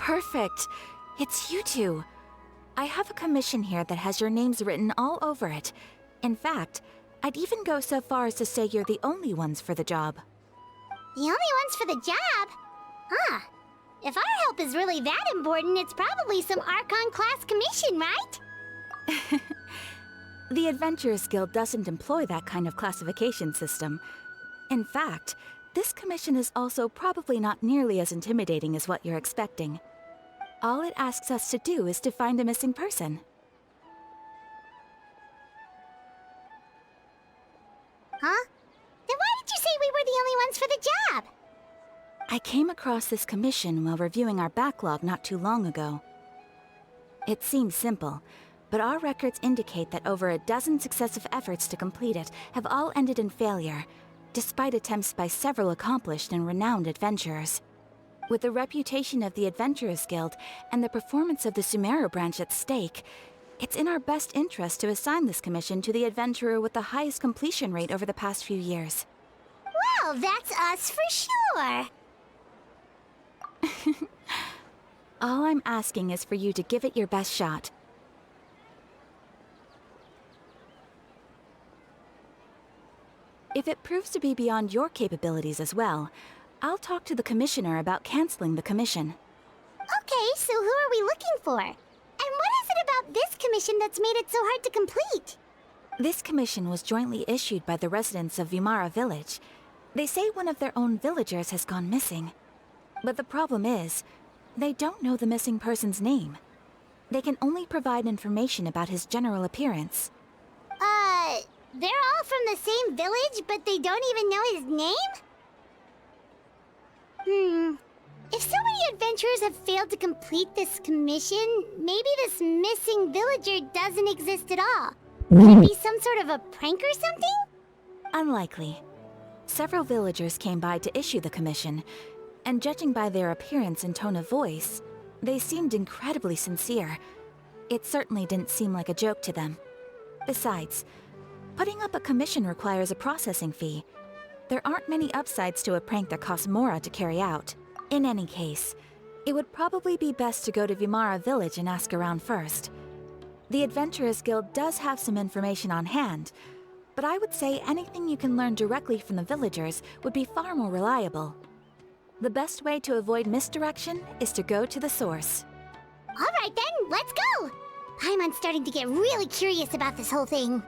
Perfect. It's you two. I have a commission here that has your names written all over it. In fact, I'd even go so far as to say you're the only ones for the job. The only ones for the job? Huh. If our help is really that important, it's probably some Archon-class commission, right? The Adventurers Guild doesn't employ that kind of classification system. In fact, this commission is also probably not nearly as intimidating as what you're expecting. All it asks us to do is to find a missing person. Huh? Then why did you say we were the only ones for the job? I came across this commission while reviewing our backlog not too long ago. It seems simple, but our records indicate that over a dozen successive efforts to complete it have all ended in failure, despite attempts by several accomplished and renowned adventurers. With the reputation of the Adventurers Guild and the performance of the Sumeru branch at stake, it's in our best interest to assign this commission to the adventurer with the highest completion rate over the past few years. Well, that's us for sure! All I'm asking is for you to give it your best shot. If it proves to be beyond your capabilities as well, I'll talk to the Commissioner about canceling the commission. Okay, so who are we looking for? And what is it about this commission that's made it so hard to complete? This commission was jointly issued by the residents of Vimara Village. They say one of their own villagers has gone missing. But the problem is, they don't know the missing person's name. They can only provide information about his general appearance. They're all from the same village, but they don't even know his name? If so many adventurers have failed to complete this commission, maybe this missing villager doesn't exist at all. Could it be some sort of a prank or something? Unlikely. Several villagers came by to issue the commission, and judging by their appearance and tone of voice, they seemed incredibly sincere. It certainly didn't seem like a joke to them. Besides, putting up a commission requires a processing fee. There aren't many upsides to a prank that costs Mora to carry out. In any case, it would probably be best to go to Vimara Village and ask around first. The Adventurers Guild does have some information on hand, but I would say anything you can learn directly from the villagers would be far more reliable. The best way to avoid misdirection is to go to the source. Alright then, let's go! Paimon's starting to get really curious about this whole thing.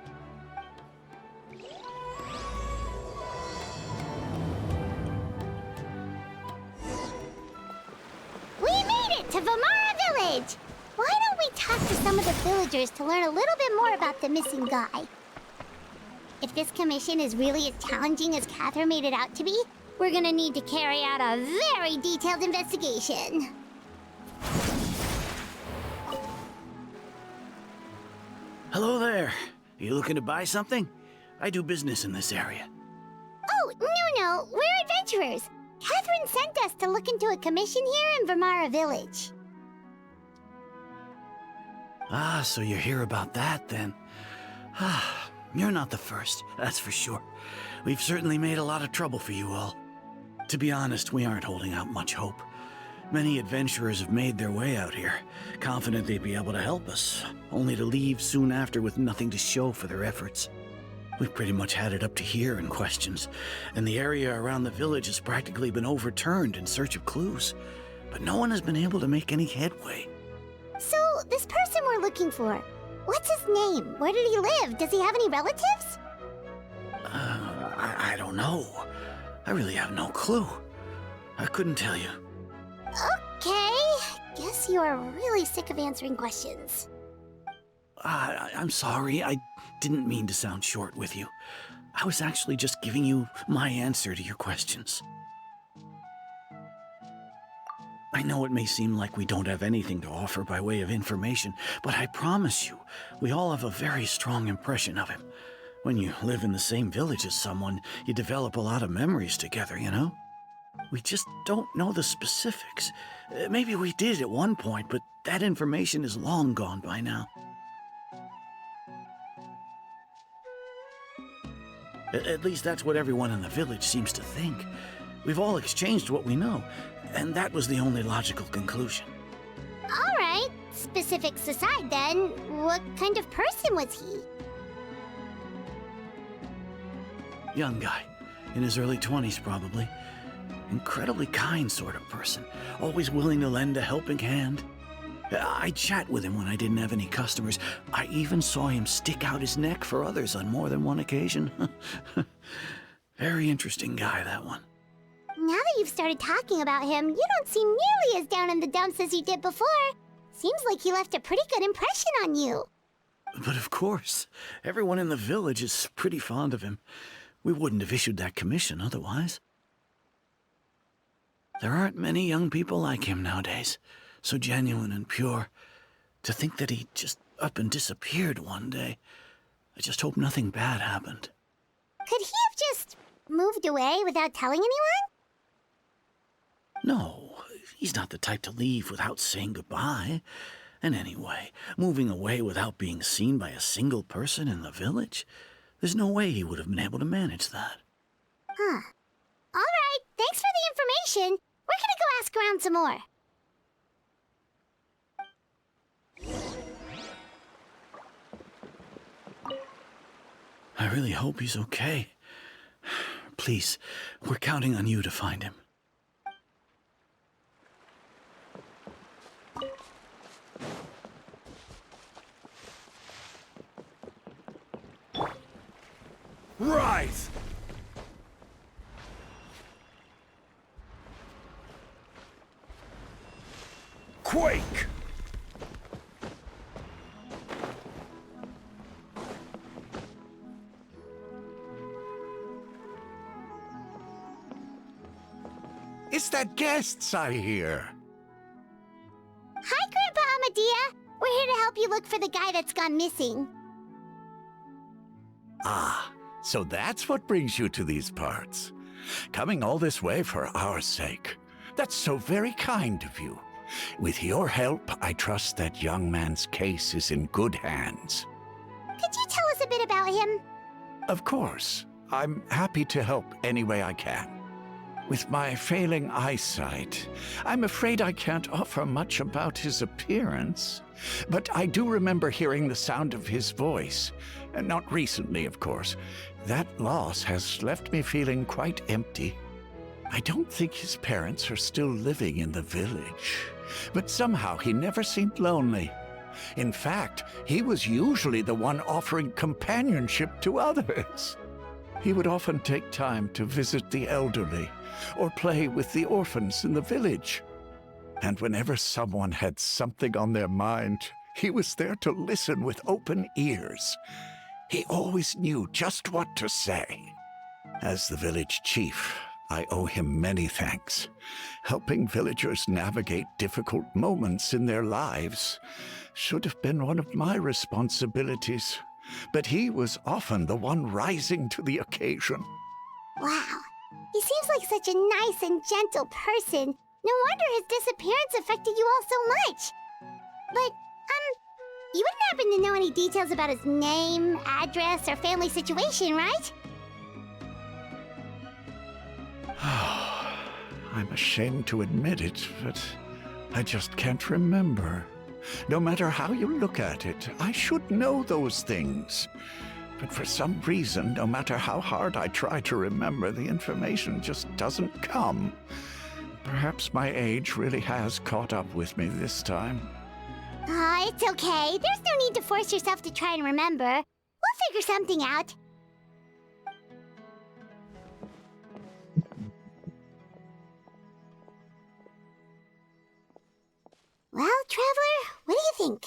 We made it to Vimara Village! Why don't we talk to some of the villagers to learn a little bit more about the missing guy? If this commission is really as challenging as Catherine made it out to be, we're gonna need to carry out a very detailed investigation. Hello there. You looking to buy something? I do business in this area. Oh, no, we're adventurers. Catherine sent us to look into a commission here in Vimara Village. Ah, so you're here about that then. Ah, you're not the first, that's for sure. We've certainly made a lot of trouble for you all. To be honest, we aren't holding out much hope. Many adventurers have made their way out here, confident they'd be able to help us, only to leave soon after with nothing to show for their efforts. We've pretty much had it up to here in questions, and the area around the village has practically been overturned in search of clues, but no one has been able to make any headway. So, this person we're looking for, what's his name? Where did he live? Does he have any relatives? I don't know. I really have no clue. I couldn't tell you. Okay, guess you are really sick of answering questions. I'm sorry, I didn't mean to sound short with you. I was actually just giving you my answer to your questions. I know it may seem like we don't have anything to offer by way of information, but I promise you, we all have a very strong impression of him. When you live in the same village as someone, you develop a lot of memories together, you know? We just don't know the specifics. Maybe we did at one point, but that information is long gone by now. At least that's what everyone in the village seems to think. We've all exchanged what we know, and that was the only logical conclusion. specifics aside then, what kind of person was he? Young guy. In his early 20s, probably. Incredibly kind sort of person. Always willing to lend a helping hand. I'd chat with him when I didn't have any customers. I even saw him stick out his neck for others on more than one occasion. Very interesting guy, that one. Now that you've started talking about him, you don't seem nearly as down in the dumps as you did before. Seems like he left a pretty good impression on you. But of course, everyone in the village is pretty fond of him. We wouldn't have issued that commission otherwise. There aren't many young people like him nowadays. So genuine and pure. To think that he just up and disappeared one day. I just hope nothing bad happened. Could he have just moved away without telling anyone? No, he's not the type to leave without saying goodbye. And anyway, moving away without being seen by a single person in the village? There's no way he would have been able to manage that. Huh. Alright, thanks for the information. We're gonna go ask around some more. I really hope he's okay. Please, we're counting on you to find him. Right! Quake! Is that guests I hear? Hi, Grandpa Amadea. We're here to help you look for the guy that's gone missing. Ah, so that's what brings you to these parts. Coming all this way for our sake. That's so very kind of you. With your help, I trust that young man's case is in good hands. Could you tell us a bit about him? Of course. I'm happy to help any way I can. With my failing eyesight, I'm afraid I can't offer much about his appearance. But I do remember hearing the sound of his voice. Not recently, of course. That loss has left me feeling quite empty. I don't think his parents are still living in the village. But somehow he never seemed lonely. In fact, he was usually the one offering companionship to others. He would often take time to visit the elderly or play with the orphans in the village. And whenever someone had something on their mind, he was there to listen with open ears. He always knew just what to say. As the village chief, I owe him many thanks. Helping villagers navigate difficult moments in their lives should have been one of my responsibilities. But he was often the one rising to the occasion. Wow. He seems like such a nice and gentle person. No wonder his disappearance affected you all so much. But, you wouldn't happen to know any details about his name, address, or family situation, right? I'm ashamed to admit it, but I just can't remember. No matter how you look at it, I should know those things. But for some reason, no matter how hard I try to remember, the information just doesn't come. Perhaps my age really has caught up with me this time. It's okay. There's no need to force yourself to try and remember. We'll figure something out. Well, Traveler, what do you think?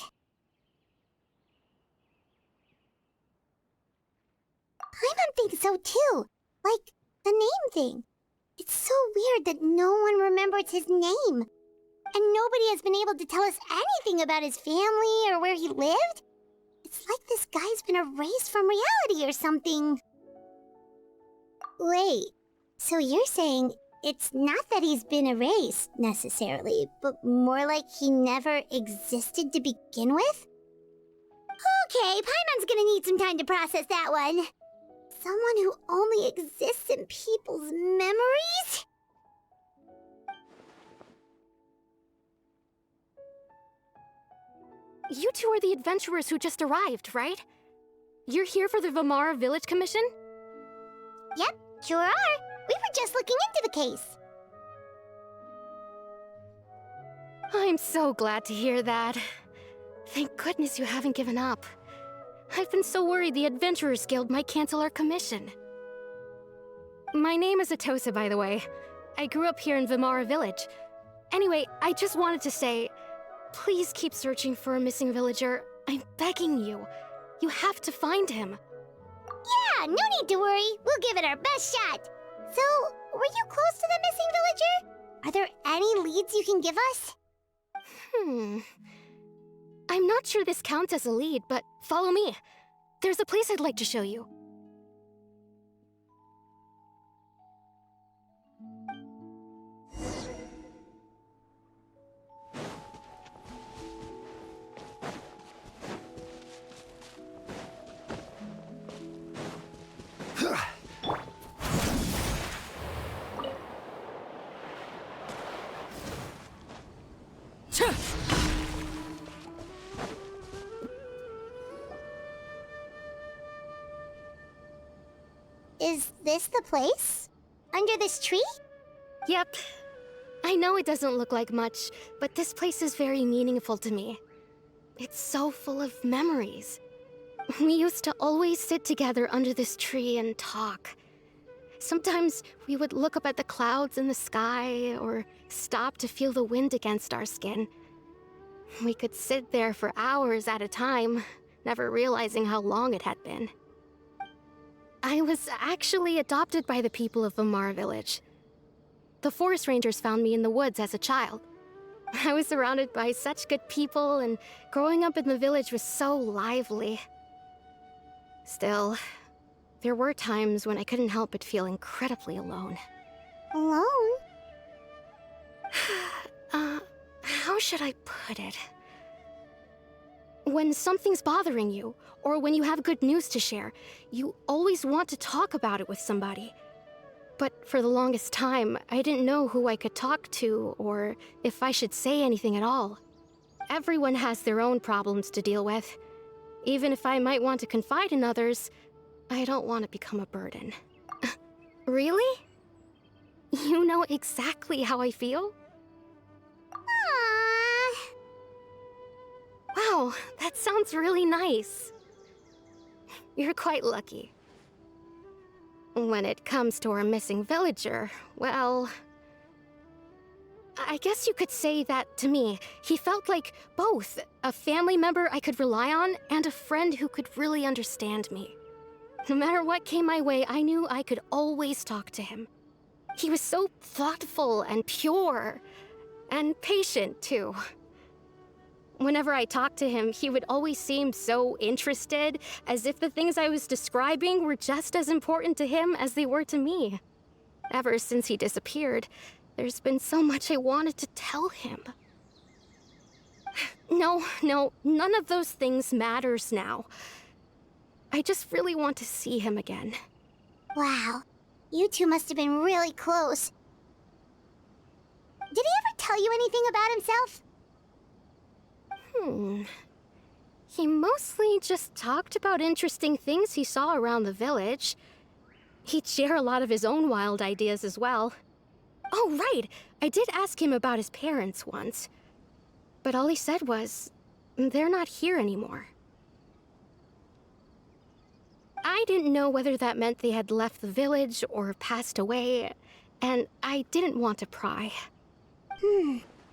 Paimon thinks so too. Like, the name thing. It's so weird that no one remembers his name. And nobody has been able to tell us anything about his family or where he lived. It's like this guy's been erased from reality or something. Wait, so you're saying it's not that he's been erased, necessarily, but more like he never existed to begin with? Okay, Paimon's gonna need some time to process that one. Someone who only exists in people's memories? you two are the adventurers who just arrived, right? You're here for the Vamara Village Commission? Yep, sure are. We were just looking into the case. I'm so glad to hear that. Thank goodness you haven't given up. I've been so worried the Adventurers Guild might cancel our commission. My name is Atosa, by the way. I grew up here in Vamara Village. Anyway, I just wanted to say, please keep searching for a missing villager. I'm begging you. You have to find him. Yeah, no need to worry. We'll give it our best shot. So, were you close to the missing villager? Are there any leads you can give us? I'm not sure this counts as a lead, but follow me. There's a place I'd like to show you. Is this the place? Under this tree? Yep. I know it doesn't look like much, but this place is very meaningful to me. It's so full of memories. We used to always sit together under this tree and talk. Sometimes we would look up at the clouds in the sky, or stop to feel the wind against our skin. We could sit there for hours at a time, never realizing how long it had been. I was actually adopted by the people of Vamara Village. The forest rangers found me in the woods as a child. I was surrounded by such good people, and growing up in the village was so lively. Still, there were times when I couldn't help but feel incredibly alone. Alone? How should I put it? When something's bothering you, or when you have good news to share, you always want to talk about it with somebody. But for the longest time, I didn't know who I could talk to, or if I should say anything at all. Everyone has their own problems to deal with. Even if I might want to confide in others, I don't want to become a burden. Really? You know exactly how I feel? Aww. Wow, that sounds really nice. You're quite lucky. When it comes to our missing villager, well, I guess you could say that to me. He felt like both a family member I could rely on and a friend who could really understand me. No matter what came my way, I knew I could always talk to him. He was so thoughtful and pure, and patient too. Whenever I talked to him, he would always seem so interested, as if the things I was describing were just as important to him as they were to me. Ever since he disappeared, there's been so much I wanted to tell him. No, none of those things matters now. I just really want to see him again. Wow, you two must have been really close. Did he ever tell you anything about himself? He mostly just talked about interesting things he saw around the village. He'd share a lot of his own wild ideas as well. Oh, right! I did ask him about his parents once. But all he said was, they're not here anymore. I didn't know whether that meant they had left the village or passed away, and I didn't want to pry.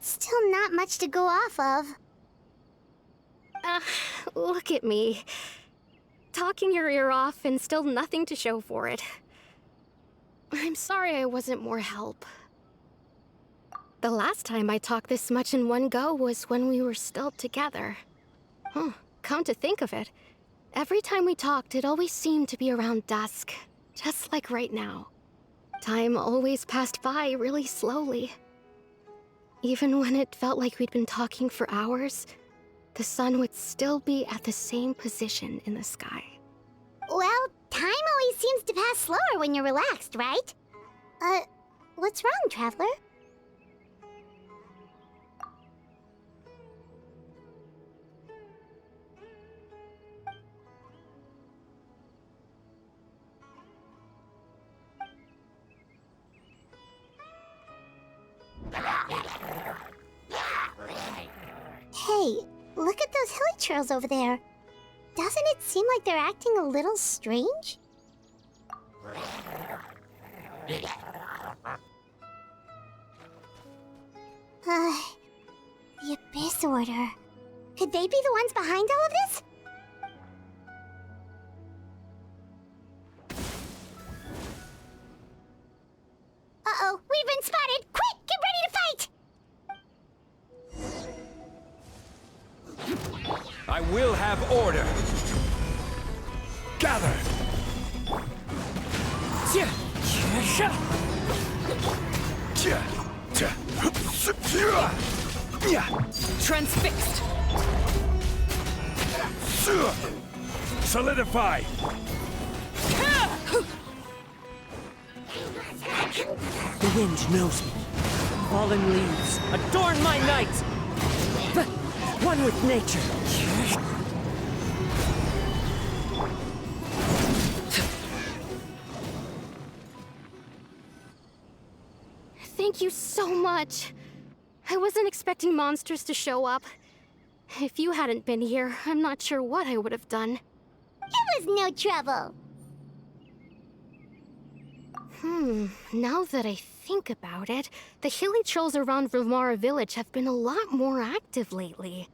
Still not much to go off of. Look at me. Talking your ear off and still nothing to show for it. I'm sorry I wasn't more help. The last time I talked this much in one go was when we were still together. Come to think of it, every time we talked, it always seemed to be around dusk, just like right now. Time always passed by really slowly. Even when it felt like we'd been talking for hours, the sun would still be at the same position in the sky. Well, time always seems to pass slower when you're relaxed, right? What's wrong, Traveler? Hey, look at those hilly churls over there. Doesn't it seem like they're acting a little strange? The Abyss Order. Could they be the ones behind all of this? Uh-oh, we've been spotted! Quick, get ready to fight! I will have order. Gather! Transfixed. Solidify. The wind knows me. Fallen leaves adorn my night. One with nature. Thank you so much. I wasn't expecting monsters to show up. If you hadn't been here, I'm not sure what I would have done. It was no trouble. Now that I think about it, the hilly trolls around Vimara village have been a lot more active lately.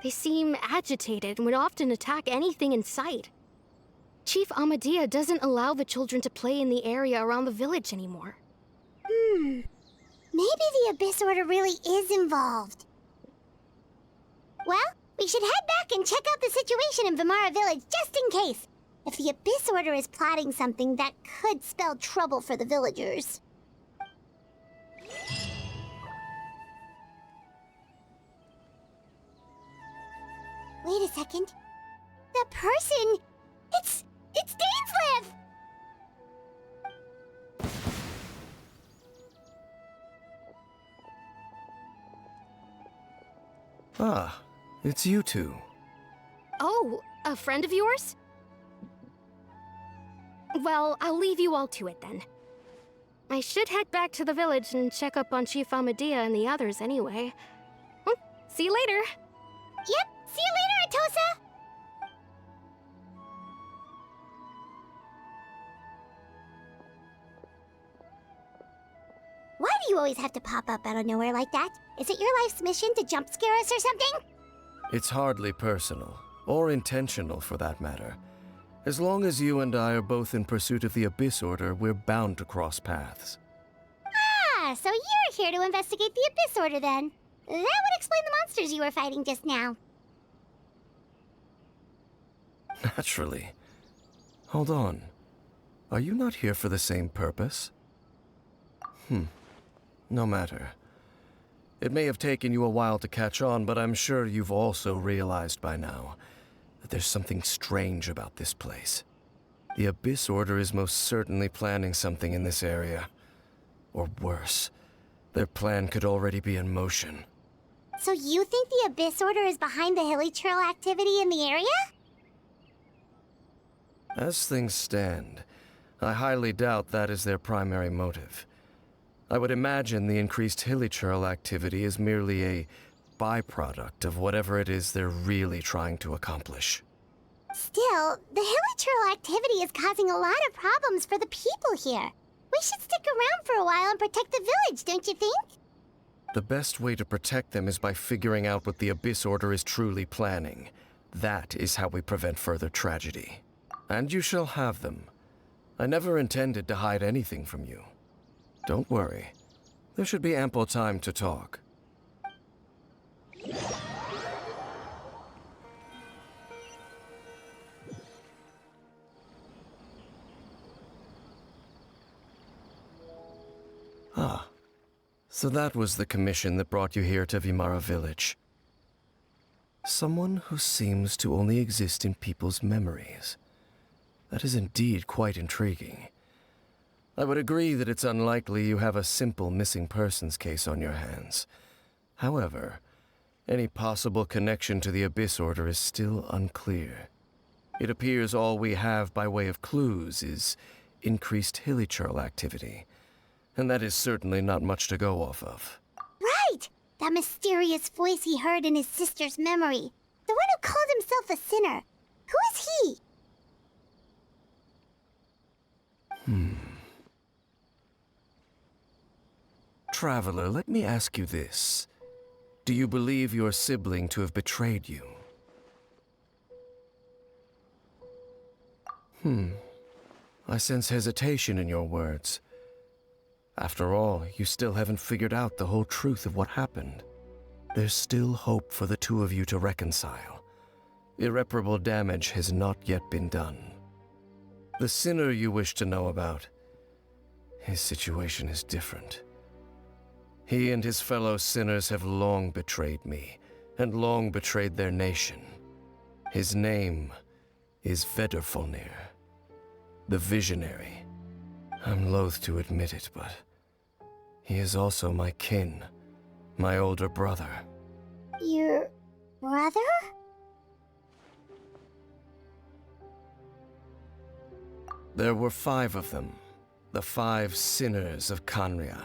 They seem agitated and would often attack anything in sight. Chief Amadea doesn't allow the children to play in the area around the village anymore. Maybe the Abyss Order really is involved. Well, we should head back and check out the situation in Vimara village just in case. If the Abyss Order is plotting something that could spell trouble for the villagers. Wait a second. That person... It's Dainslev! Ah, it's you two. Oh, a friend of yours? Well, I'll leave you all to it then. I should head back to the village and check up on Chief Amadea and the others anyway. See you later. Yep, see you later, Atosa! Why do you always have to pop up out of nowhere like that? Is it your life's mission to jump scare us or something? It's hardly personal, or intentional for that matter. As long as you and I are both in pursuit of the Abyss Order, we're bound to cross paths. Ah, so you're here to investigate the Abyss Order then. That would explain the monsters you were fighting just now. Naturally. Hold on. Are you not here for the same purpose? No matter. It may have taken you a while to catch on, but I'm sure you've also realized by now that there's something strange about this place. The Abyss Order is most certainly planning something in this area. Or worse, their plan could already be in motion. So you think the Abyss Order is behind the hilly churl activity in the area? As things stand, I highly doubt that is their primary motive. I would imagine the increased hilly churl activity is merely a byproduct of whatever it is they're really trying to accomplish. Still, the hilly churl activity is causing a lot of problems for the people here. We should stick around for a while and protect the village, don't you think? The best way to protect them is by figuring out what the Abyss Order is truly planning. That is how we prevent further tragedy. And you shall have them. I never intended to hide anything from you. Don't worry. There should be ample time to talk. Ah. So that was the commission that brought you here to Vimara village. Someone who seems to only exist in people's memories. That is indeed quite intriguing. I would agree that it's unlikely you have a simple missing persons case on your hands. However, any possible connection to the Abyss Order is still unclear. It appears all we have by way of clues is increased hilly churl activity, and that is certainly not much to go off of. Right! That mysterious voice he heard in his sister's memory. The one who called himself a sinner. Who is he? Traveler, let me ask you this. Do you believe your sibling to have betrayed you? I sense hesitation in your words. After all, you still haven't figured out the whole truth of what happened. There's still hope for the two of you to reconcile. Irreparable damage has not yet been done. The sinner you wish to know about, his situation is different. He and his fellow sinners have long betrayed me, and long betrayed their nation. His name is Vedrfolnir, the Visionary. I'm loath to admit it, but he is also my kin, my older brother. Your brother? There were 5 of them, the 5 sinners of Khaenri'ah.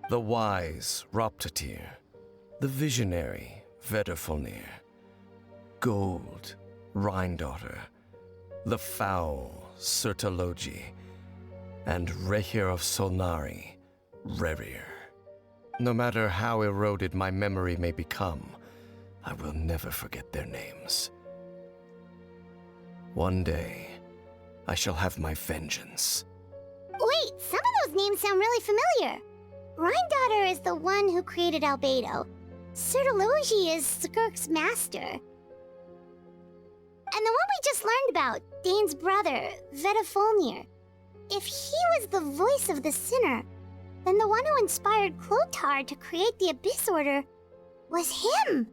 The wise Roptatyr, the visionary Vedrfolnir, Gold Rhine-daughter, the foul Sertologi, and Rehir of Solnari, Rerir. No matter how eroded my memory may become, I will never forget their names. One day, I shall have my vengeance. Wait, some of those names sound really familiar. Rhine-daughter is the one who created Albedo. Sertologi is Skirk's master. And the one we just learned about, Dane's brother, Vedrfolnir. If he was the voice of the sinner, then the one who inspired Clothar to create the Abyss Order was him.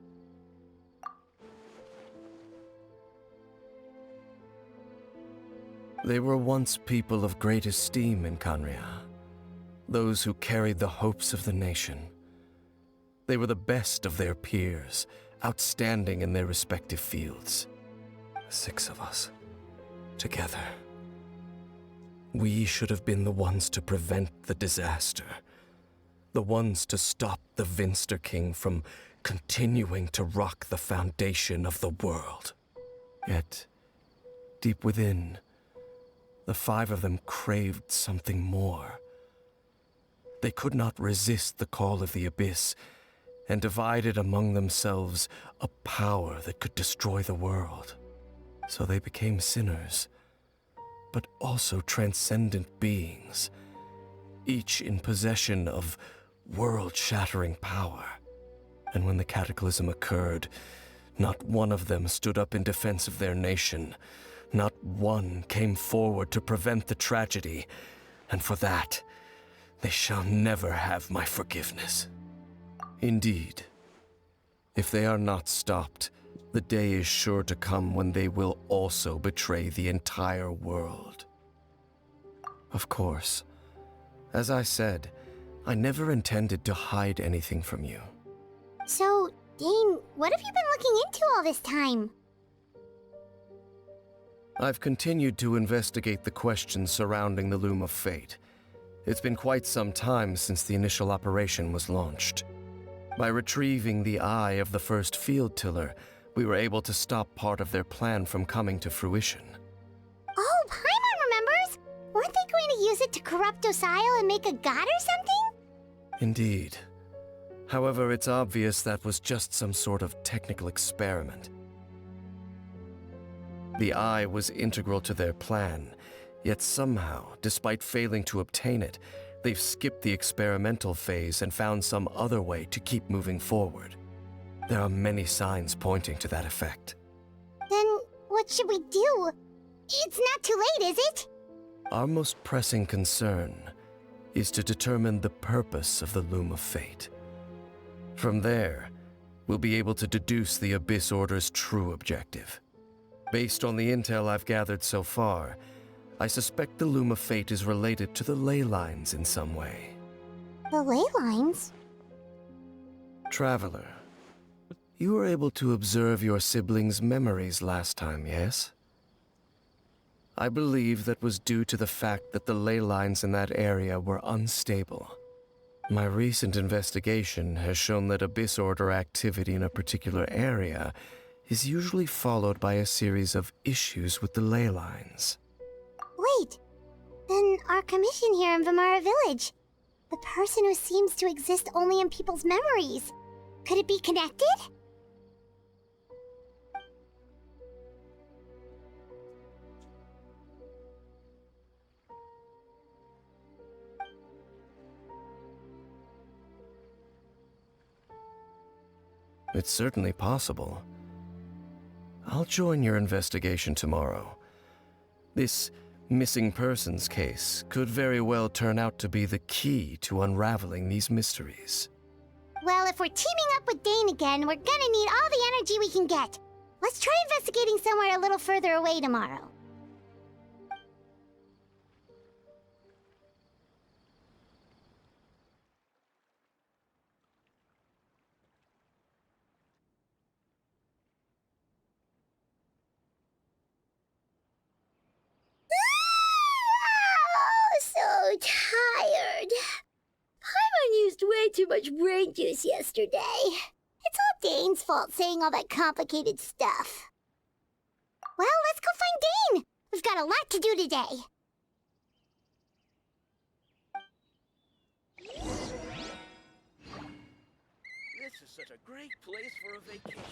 They were once people of great esteem in Khaenri'ah, those who carried the hopes of the nation. They were the best of their peers, outstanding in their respective fields. 6 of us, together. We should have been the ones to prevent the disaster, the ones to stop the Vinster King from continuing to rock the foundation of the world. Yet, deep within, the 5 of them craved something more. They could not resist the call of the Abyss, and divided among themselves a power that could destroy the world. So they became sinners, but also transcendent beings, each in possession of world-shattering power. And when the cataclysm occurred, not one of them stood up in defense of their nation. Not one came forward to prevent the tragedy, and for that, they shall never have my forgiveness. Indeed, if they are not stopped, the day is sure to come when they will also betray the entire world. Of course, as I said, I never intended to hide anything from you. So, Dane, what have you been looking into all this time? I've continued to investigate the questions surrounding the Loom of Fate. It's been quite some time since the initial operation was launched. By retrieving the eye of the first field tiller, we were able to stop part of their plan from coming to fruition. Oh, Paimon remembers! Weren't they going to use it to corrupt Osile and make a god or something? Indeed. However, it's obvious that was just some sort of technical experiment. The eye was integral to their plan, yet somehow, despite failing to obtain it, they've skipped the experimental phase and found some other way to keep moving forward. There are many signs pointing to that effect. Then, what should we do? It's not too late, is it? Our most pressing concern is to determine the purpose of the Loom of Fate. From there, we'll be able to deduce the Abyss Order's true objective. Based on the intel I've gathered so far, I suspect the Loom of Fate is related to the ley lines in some way. The ley lines? Traveler, you were able to observe your siblings' memories last time, yes? I believe that was due to the fact that the ley lines in that area were unstable. My recent investigation has shown that Abyss Order activity in a particular area is usually followed by a series of issues with the ley lines. Wait, then our commission here in Vamara Village, the person who seems to exist only in people's memories, could it be connected? It's certainly possible. I'll join your investigation tomorrow. This missing persons case could very well turn out to be the key to unraveling these mysteries. Well, if we're teaming up with Dane again, we're gonna need all the energy we can get. Let's try investigating somewhere a little further away tomorrow. So tired. Paimon used way too much brain juice yesterday. It's all Dane's fault saying all that complicated stuff. Well, let's go find Dane. We've got a lot to do today. This is such a great place for a vacation.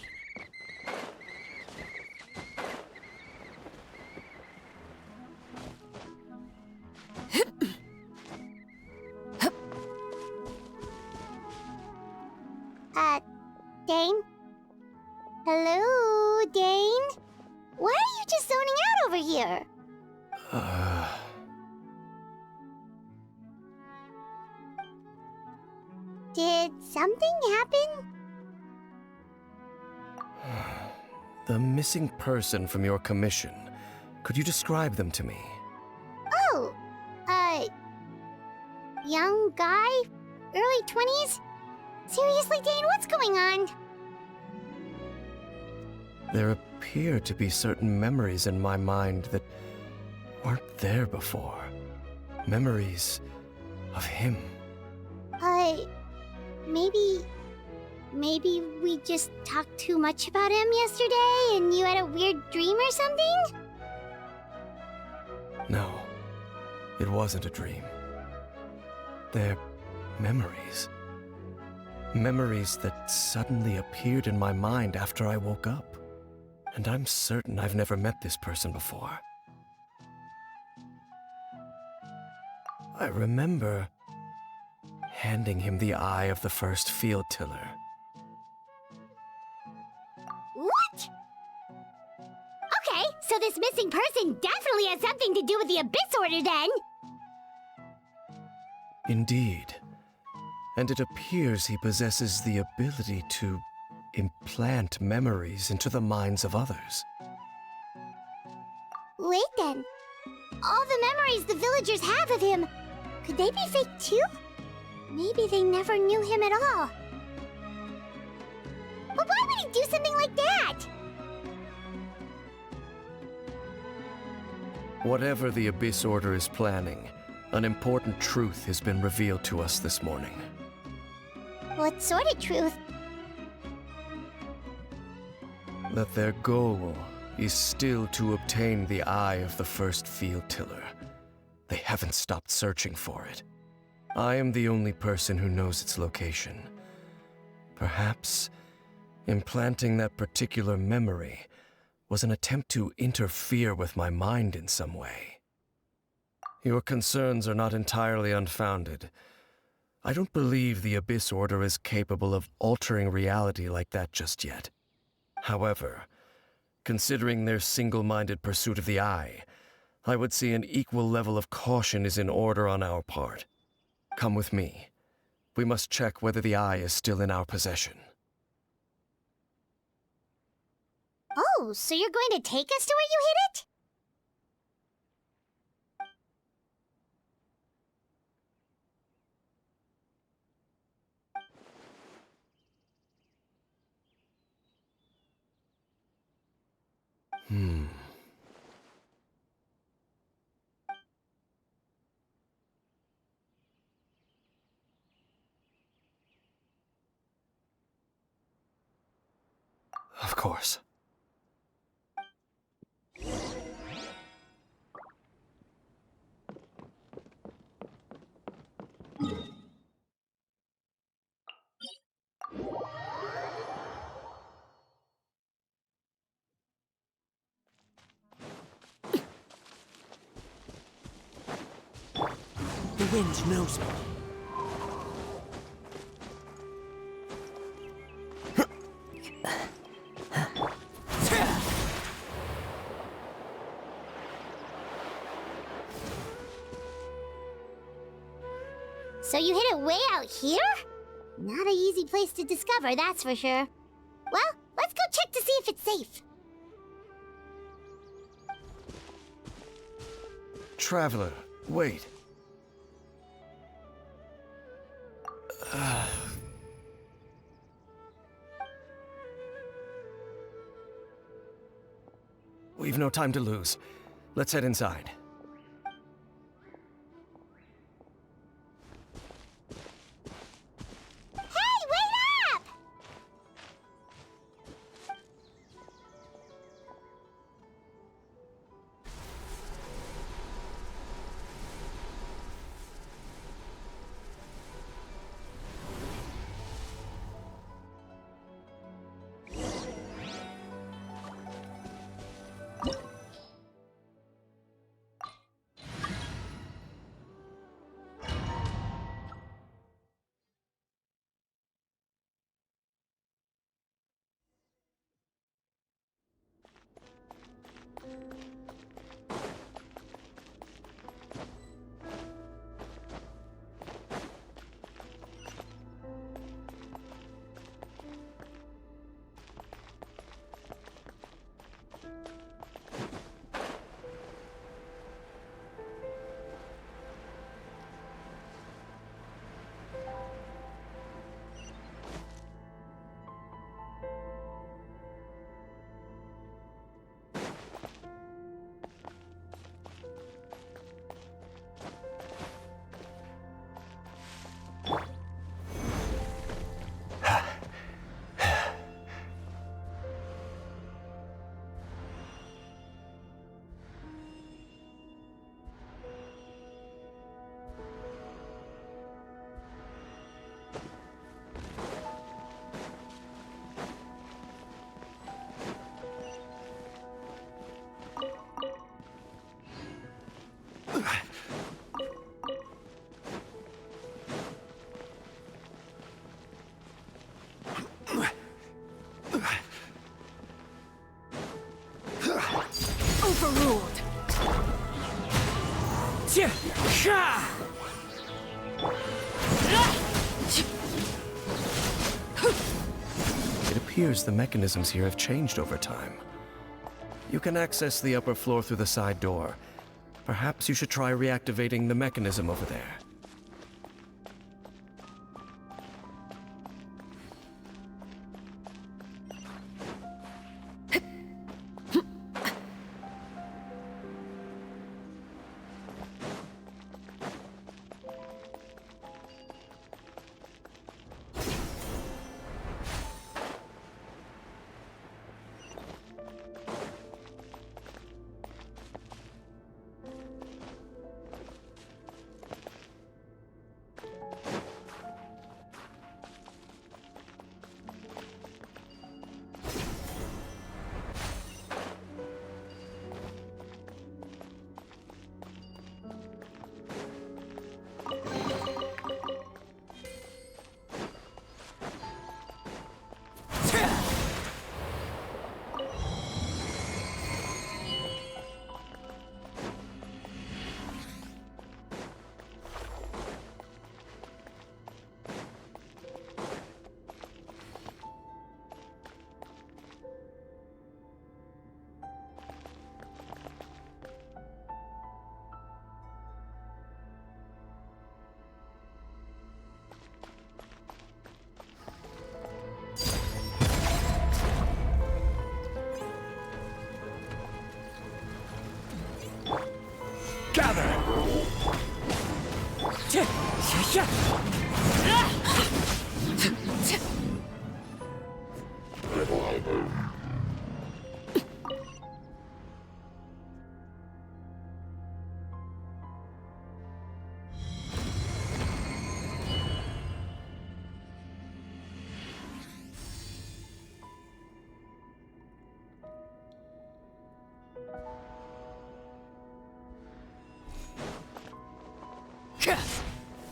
Dane? Hello, Dane? Why are you just zoning out over here? Did something happen? The missing person from your commission. Could you describe them to me? Oh, young guy? Early 20s? Seriously, Dane, what's going on? There appear to be certain memories in my mind that weren't there before. Memories of him. Maybe we just talked too much about him yesterday and you had a weird dream or something? No, it wasn't a dream. They're memories. Memories that suddenly appeared in my mind after I woke up. And I'm certain I've never met this person before. I remember handing him the eye of the first field tiller. What? Okay, so this missing person definitely has something to do with the Abyss Order then! Indeed. And it appears he possesses the ability to implant memories into the minds of others. Wait then. All the memories the villagers have of him, could they be fake too? Maybe they never knew him at all. But why would he do something like that? Whatever the Abyss Order is planning, an important truth has been revealed to us this morning. What sort of truth? That their goal is still to obtain the eye of the first field tiller. They haven't stopped searching for it. I am the only person who knows its location. Perhaps implanting that particular memory was an attempt to interfere with my mind in some way. Your concerns are not entirely unfounded. I don't believe the Abyss Order is capable of altering reality like that just yet. However, considering their single-minded pursuit of the eye, I would say an equal level of caution is in order on our part. Come with me. We must check whether the eye is still in our possession. Oh, so you're going to take us to where you hid it? course. The wind knows me. So you hid it way out here? Not an easy place to discover, that's for sure. Well, let's go check to see if it's safe. Traveler, wait. We've no time to lose. Let's head inside. Hey, wait up! Overruled! It appears the mechanisms here have changed over time. You can access the upper floor through the side door. Perhaps you should try reactivating the mechanism over there.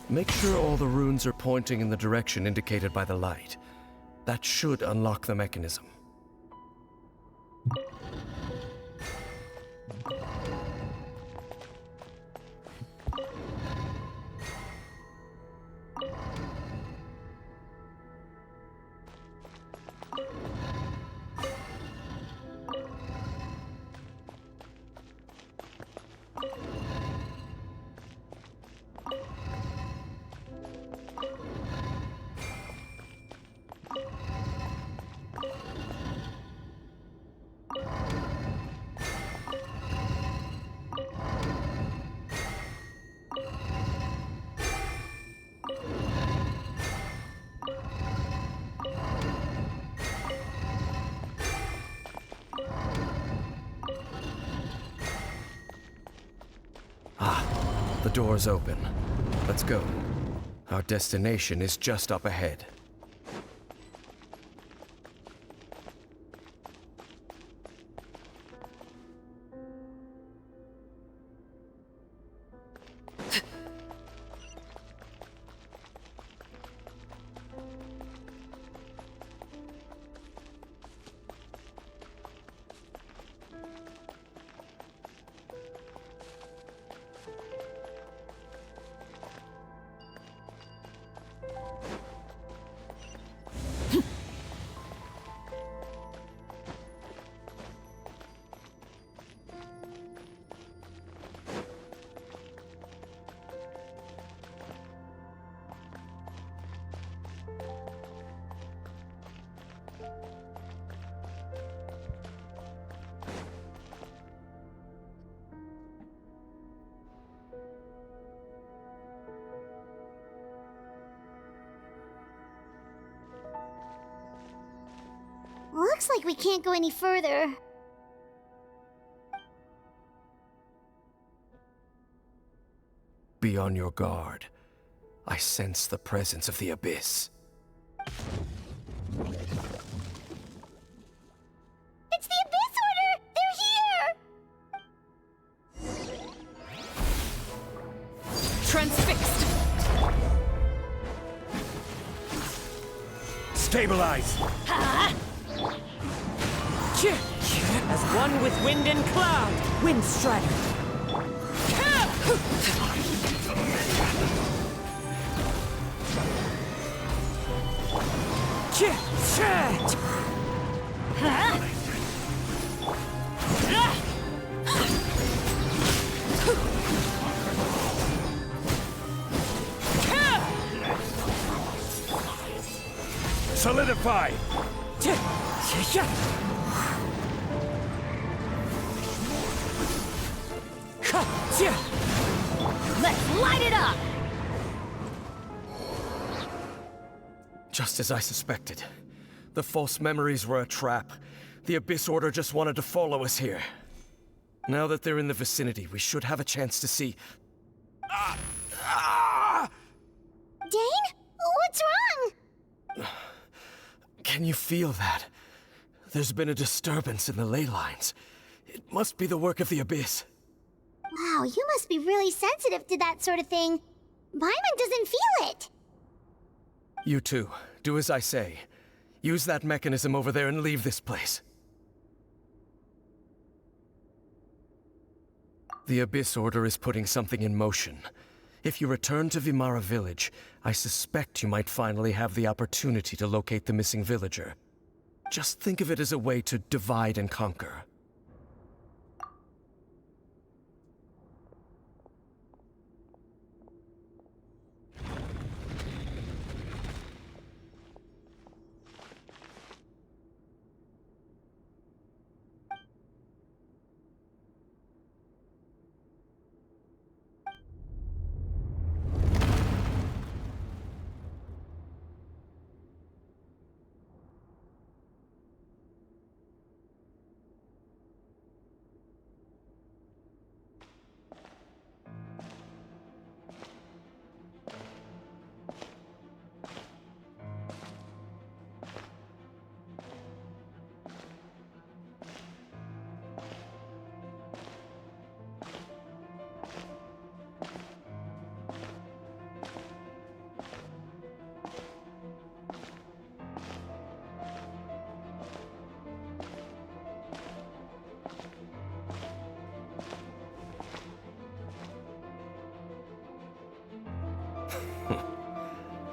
Make sure all the runes are pointing in the direction indicated by the light. That should unlock the mechanism. The door's open. Let's go. Our destination is just up ahead. Looks like we can't go any further. Be on your guard. I sense the presence of the Abyss. It's the Abyss Order! They're here! Transfixed! Stabilize! As one with wind and cloud! Wind Strider! Solidify! Let's light it up! Just as I suspected. The false memories were a trap. The Abyss Order just wanted to follow us here. Now that they're in the vicinity, we should have a chance to see... Dane? What's wrong? Can you feel that? There's been a disturbance in the ley lines. It must be the work of the Abyss. Wow, you must be really sensitive to that sort of thing. Paimon doesn't feel it. You too. Do as I say. Use that mechanism over there and leave this place. The Abyss Order is putting something in motion. If you return to Vimara Village, I suspect you might finally have the opportunity to locate the missing villager. Just think of it as a way to divide and conquer.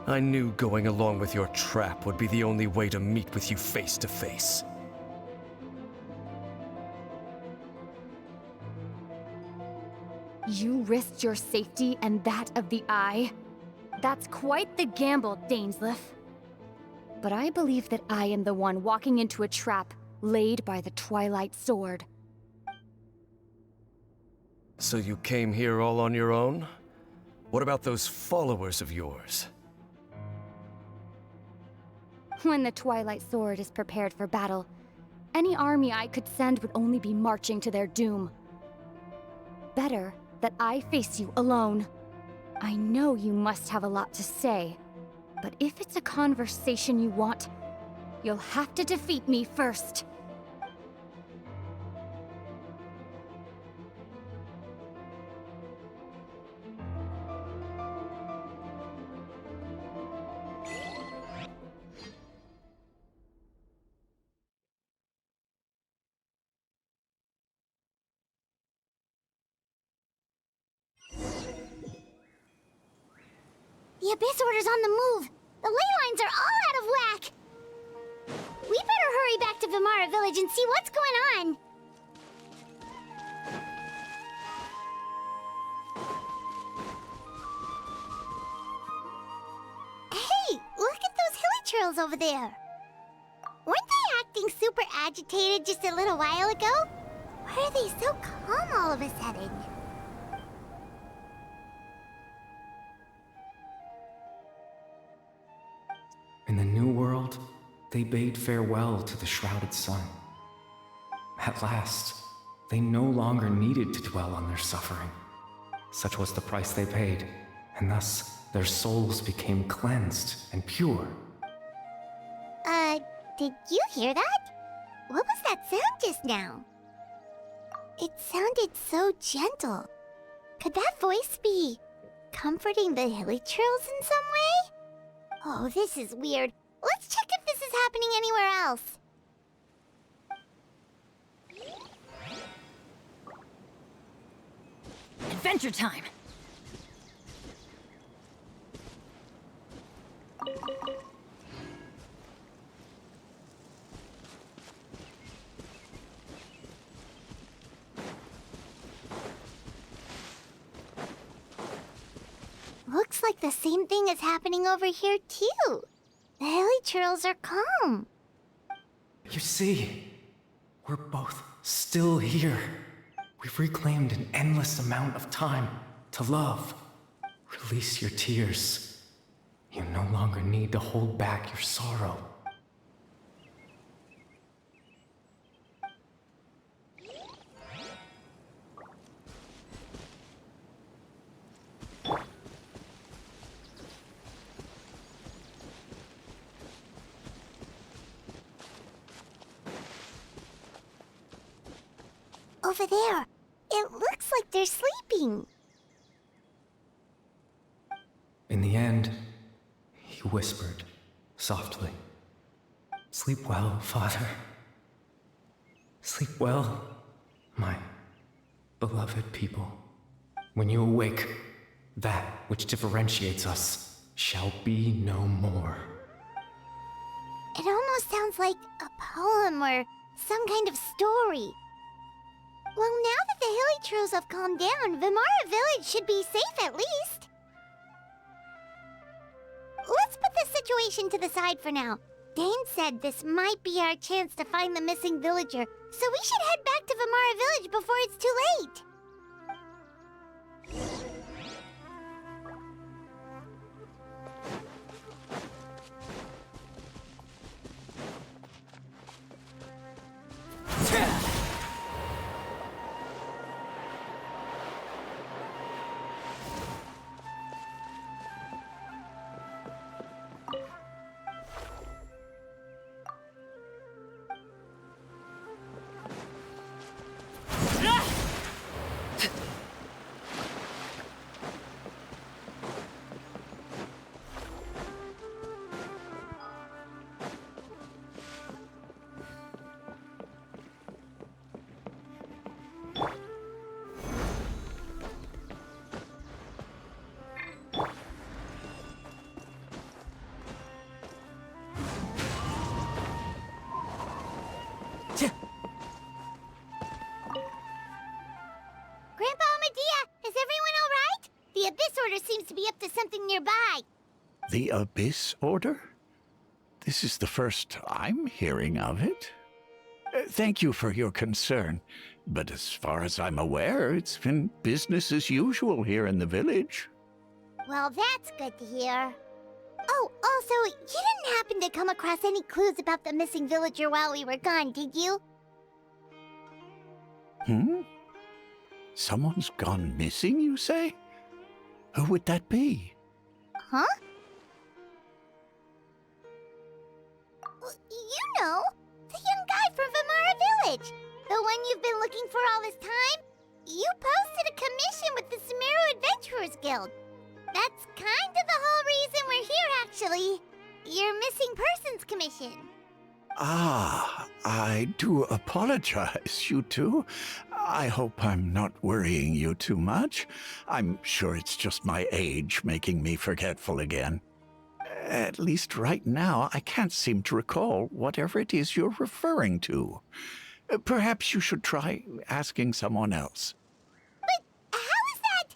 I knew going along with your trap would be the only way to meet with you face to face. You risked your safety and that of the Eye? That's quite the gamble, Dainsleif. But I believe that I am the one walking into a trap laid by the Twilight Sword. So you came here all on your own? What about those followers of yours? When the Twilight Sword is prepared for battle, any army I could send would only be marching to their doom. Better that I face you alone. I know you must have a lot to say, but if it's a conversation you want, you'll have to defeat me first. The Abyss Order's on the move! The ley lines are all out of whack! We better hurry back to Vimara Village and see what's going on! Hey! Look at those hilly trails over there! Weren't they acting super agitated just a little while ago? Why are they so calm all of a sudden? In the New World, they bade farewell to the shrouded sun. At last, they no longer needed to dwell on their suffering. Such was the price they paid, and thus their souls became cleansed and pure. Did you hear that? What was that sound just now? It sounded so gentle. Could that voice be comforting the hilly trails in some way? Oh, this is weird. Let's check if this is happening anywhere else. Adventure time! Looks like the same thing is happening over here, too. The hilly trails are calm. You see, we're both still here. We've reclaimed an endless amount of time to love. Release your tears. You no longer need to hold back your sorrow. Over there. It looks like they're sleeping. In the end, he whispered softly, "Sleep well, Father. Sleep well, my beloved people. When you awake, that which differentiates us shall be no more." It almost sounds like a poem or some kind of story. Well, now that the hilly trails have calmed down, Vimara Village should be safe at least. Let's put this situation to the side for now. Dane said this might be our chance to find the missing villager, so we should head back to Vimara Village before it's too late. The Abyss Order? This is the first I'm hearing of it. Thank you for your concern, but as far as I'm aware, it's been business as usual here in the village. Well, that's good to hear. Oh, also, you didn't happen to come across any clues about the missing villager while we were gone, did you? Someone's gone missing, you say? Who would that be? Huh? You know, the young guy from Vamara Village. The one you've been looking for all this time. You posted a commission with the Sumeru Adventurers Guild. That's kind of the whole reason we're here, actually. Your missing persons commission. Ah, I do apologize, you two. I hope I'm not worrying you too much. I'm sure it's just my age making me forgetful again. At least right now, I can't seem to recall whatever it is you're referring to. Perhaps you should try asking someone else. But how is that?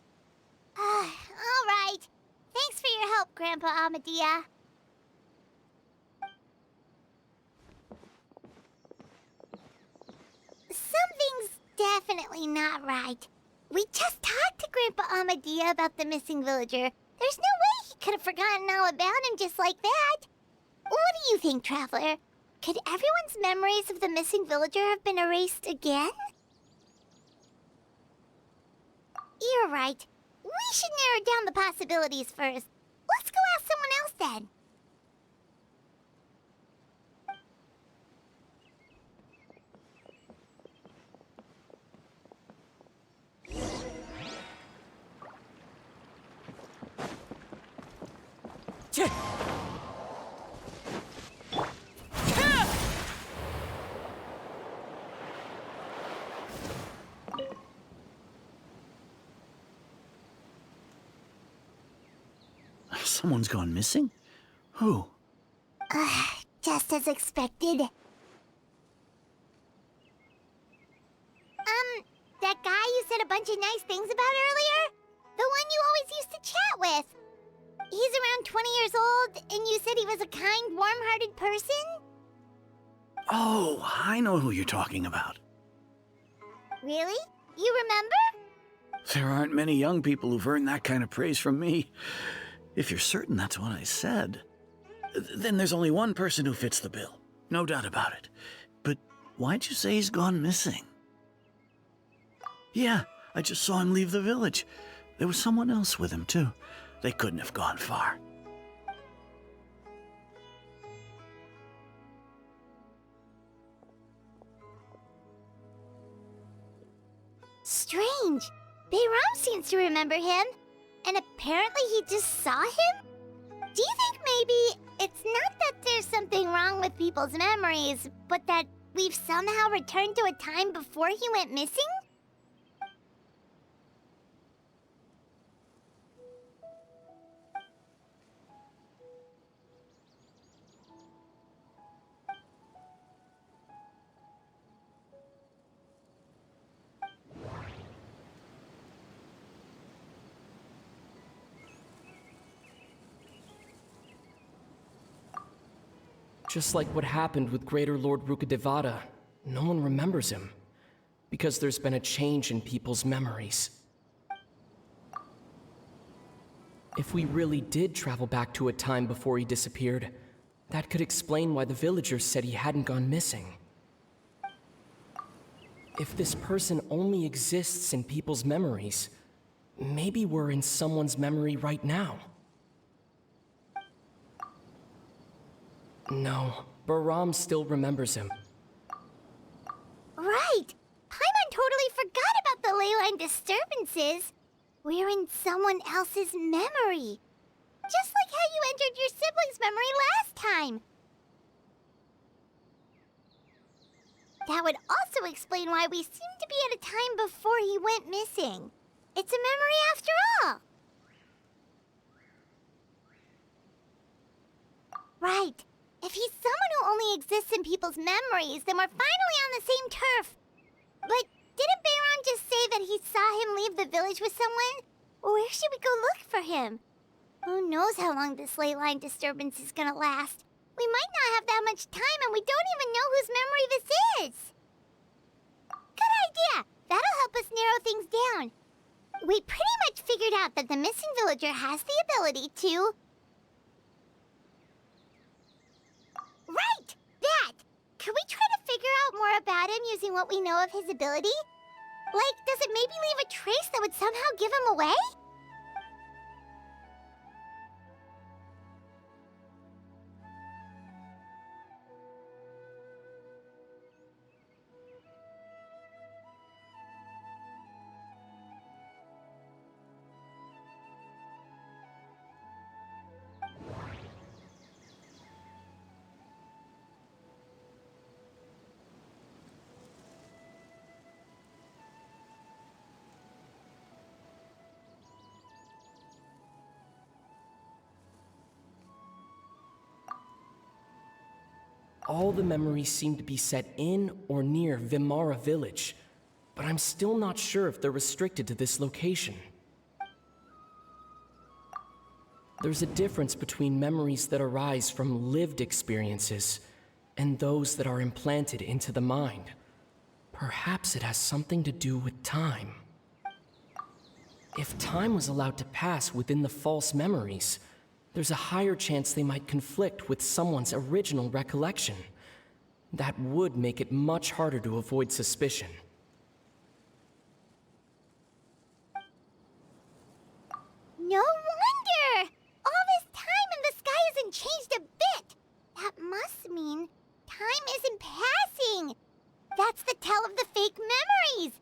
All right. Thanks for your help, Grandpa Amadia. Something's definitely not right. We just talked to Grandpa Amadia about the missing villager. There's no way he could have forgotten all about him just like that. What do you think, Traveler? Could everyone's memories of the missing villager have been erased again? You're right. We should narrow down the possibilities first. Let's go ask someone else then. Someone's gone missing? Who? Just as expected. That guy you said a bunch of nice things about earlier? The one you always used to chat with. He's around 20 years old, and you said he was a kind, warm-hearted person? Oh, I know who you're talking about. Really? You remember? There aren't many young people who've earned that kind of praise from me. If you're certain that's what I said, then there's only one person who fits the bill. No doubt about it. But why'd you say he's gone missing? Yeah, I just saw him leave the village. There was someone else with him, too. They couldn't have gone far. Strange. Bayram seems to remember him. And apparently he just saw him? Do you think maybe it's not that there's something wrong with people's memories, but that we've somehow returned to a time before he went missing? Just like what happened with Greater Lord Rukadevada, no one remembers him. Because there's been a change in people's memories. If we really did travel back to a time before he disappeared, that could explain why the villagers said he hadn't gone missing. If this person only exists in people's memories, maybe we're in someone's memory right now. No, Bahram still remembers him. Right! Paimon totally forgot about the ley line disturbances. We're in someone else's memory. Just like how you entered your sibling's memory last time. That would also explain why we seem to be at a time before he went missing. It's a memory after all. Right. If he's someone who only exists in people's memories, then we're finally on the same turf. But didn't Bayron just say that he saw him leave the village with someone? Where should we go look for him? Who knows how long this ley line disturbance is gonna last? We might not have that much time, and we don't even know whose memory this is. Good idea! That'll help us narrow things down. We pretty much figured out that the missing villager has the ability to... Right! That! Could we try to figure out more about him using what we know of his ability? Like, does it maybe leave a trace that would somehow give him away? All the memories seem to be set in or near Vimara village, but I'm still not sure if they're restricted to this location. There's a difference between memories that arise from lived experiences and those that are implanted into the mind. Perhaps it has something to do with time. If time was allowed to pass within the false memories, there's a higher chance they might conflict with someone's original recollection. That would make it much harder to avoid suspicion. No wonder! All this time and the sky hasn't changed a bit! That must mean time isn't passing! That's the tell of the fake memories!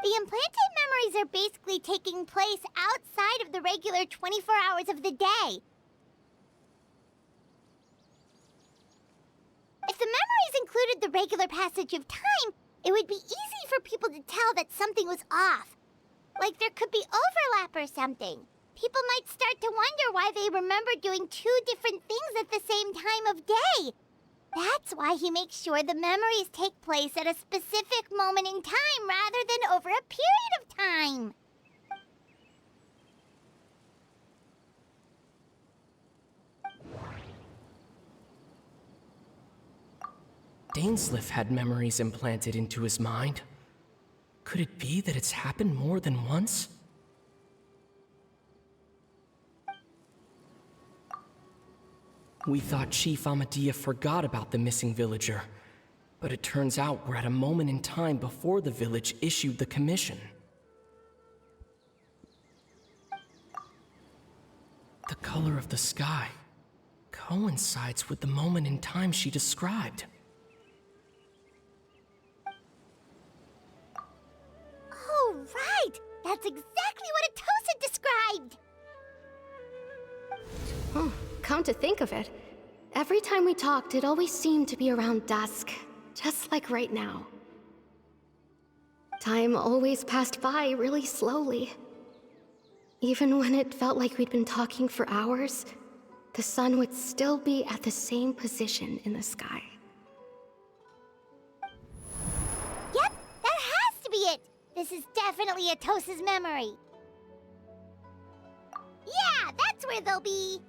The implanted memories are basically taking place outside of the regular 24 hours of the day. If the memories included the regular passage of time, it would be easy for people to tell that something was off. Like there could be overlap or something. People might start to wonder why they remember doing two different things at the same time of day. That's why he makes sure the memories take place at a specific moment in time rather than over a period of time. Dainsleif had memories implanted into his mind. Could it be that it's happened more than once? We thought Chief Amadea forgot about the missing villager, but it turns out we're at a moment in time before the village issued the commission. The color of the sky coincides with the moment in time she described. Oh, right! That's exactly what Atosa described! Come to think of it, every time we talked, it always seemed to be around dusk, just like right now. Time always passed by really slowly. Even when it felt like we'd been talking for hours, the sun would still be at the same position in the sky. Yep, that has to be it! This is definitely Atosa's memory. Yeah, that's where they'll be.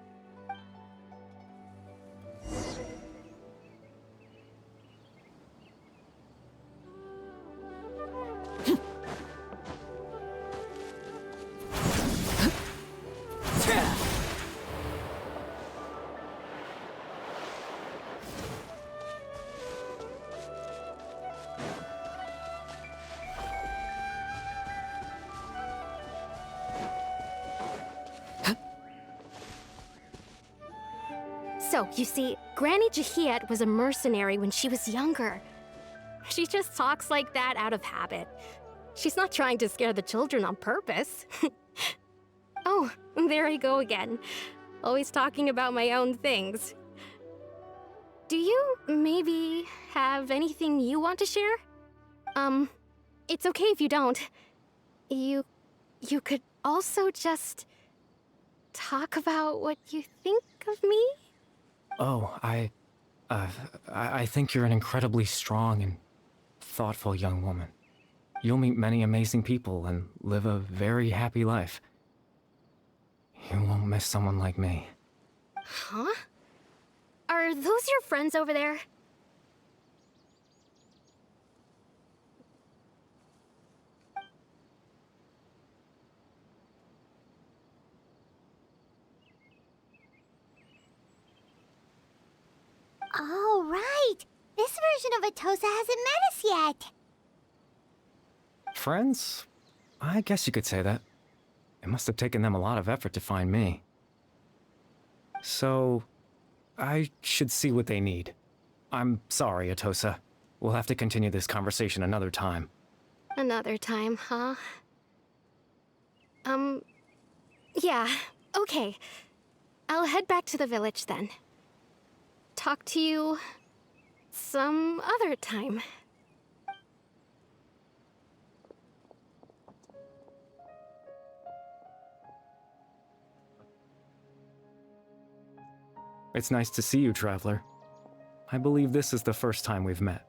So, you see, Granny Jahiet was a mercenary when she was younger. She just talks like that out of habit. She's not trying to scare the children on purpose. Oh, there I go again. Always talking about my own things. Do you maybe have anything you want to share? It's okay if you don't. You could also just talk about what you think of me? Oh, I think you're an incredibly strong and thoughtful young woman. You'll meet many amazing people and live a very happy life. You won't miss someone like me. Huh? Are those your friends over there? Oh, right! This version of Atosa hasn't met us yet! Friends? I guess you could say that. It must have taken them a lot of effort to find me. So, I should see what they need. I'm sorry, Atosa. We'll have to continue this conversation another time. Another time, huh? Yeah, okay. I'll head back to the village then. Talk to you some other time. It's nice to see you, Traveler. I believe this is the first time we've met.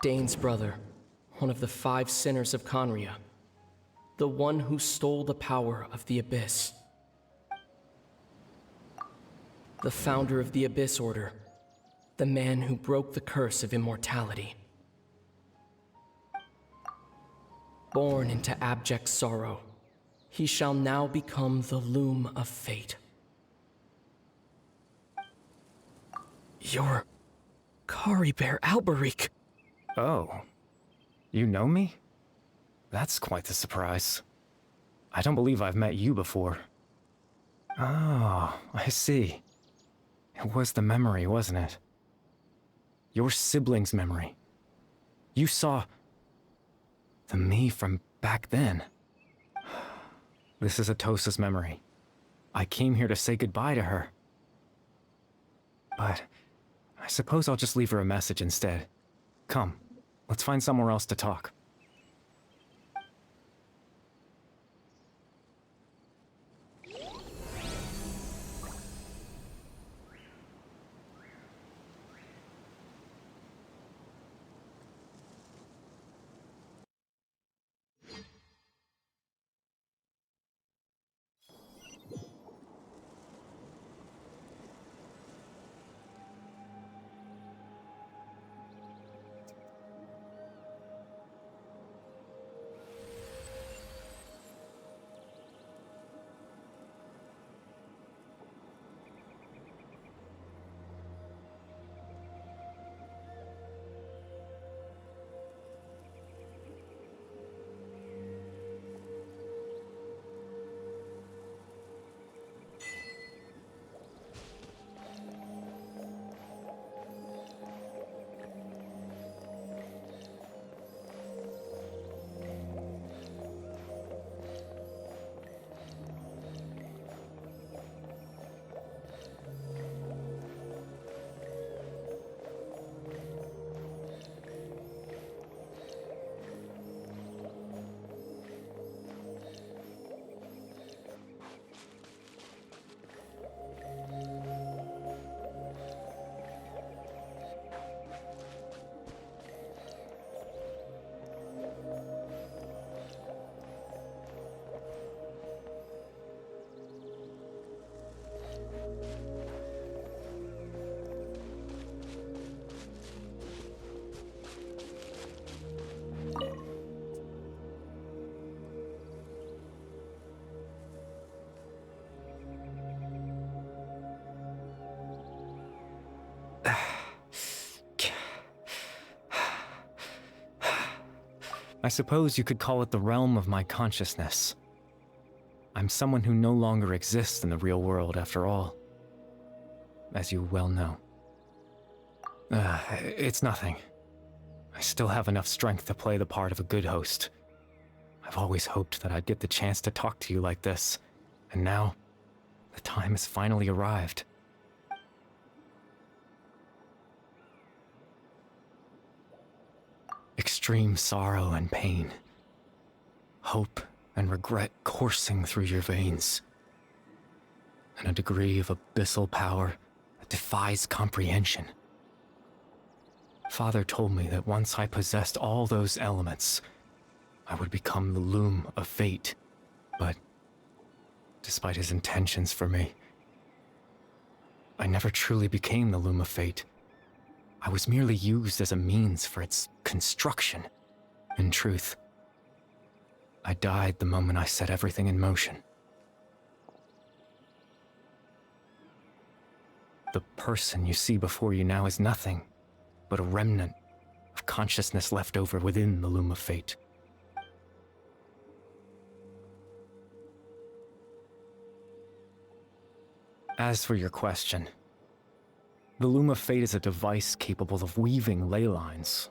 Dane's brother, one of the 5 sinners of Conria. The one who stole the power of the Abyss. The founder of the Abyss Order. The man who broke the curse of immortality. Born into abject sorrow, he shall now become the Loom of Fate. You're Caribet Alberic. Oh. You know me? That's quite the surprise. I don't believe I've met you before. Oh, I see. It was the memory, wasn't it? Your sibling's memory. You saw the me from back then. This is Atosa's memory. I came here to say goodbye to her. But I suppose I'll just leave her a message instead. Come, let's find somewhere else to talk. I suppose you could call it the realm of my consciousness. I'm someone who no longer exists in the real world, after all. As you well know. It's nothing. I still have enough strength to play the part of a good host. I've always hoped that I'd get the chance to talk to you like this, and now, the time has finally arrived. Extreme sorrow and pain hope and regret coursing through your veins, and a degree of abyssal power that defies comprehension. Father told me that once I possessed all those elements, I would become the Loom of Fate. But despite his intentions for me, I never truly became the Loom of Fate. I was merely used as a means for its construction. In truth, I died the moment I set everything in motion. The person you see before you now is nothing but a remnant of consciousness left over within the Loom of Fate. As for your question, the Loom of Fate is a device capable of weaving ley lines.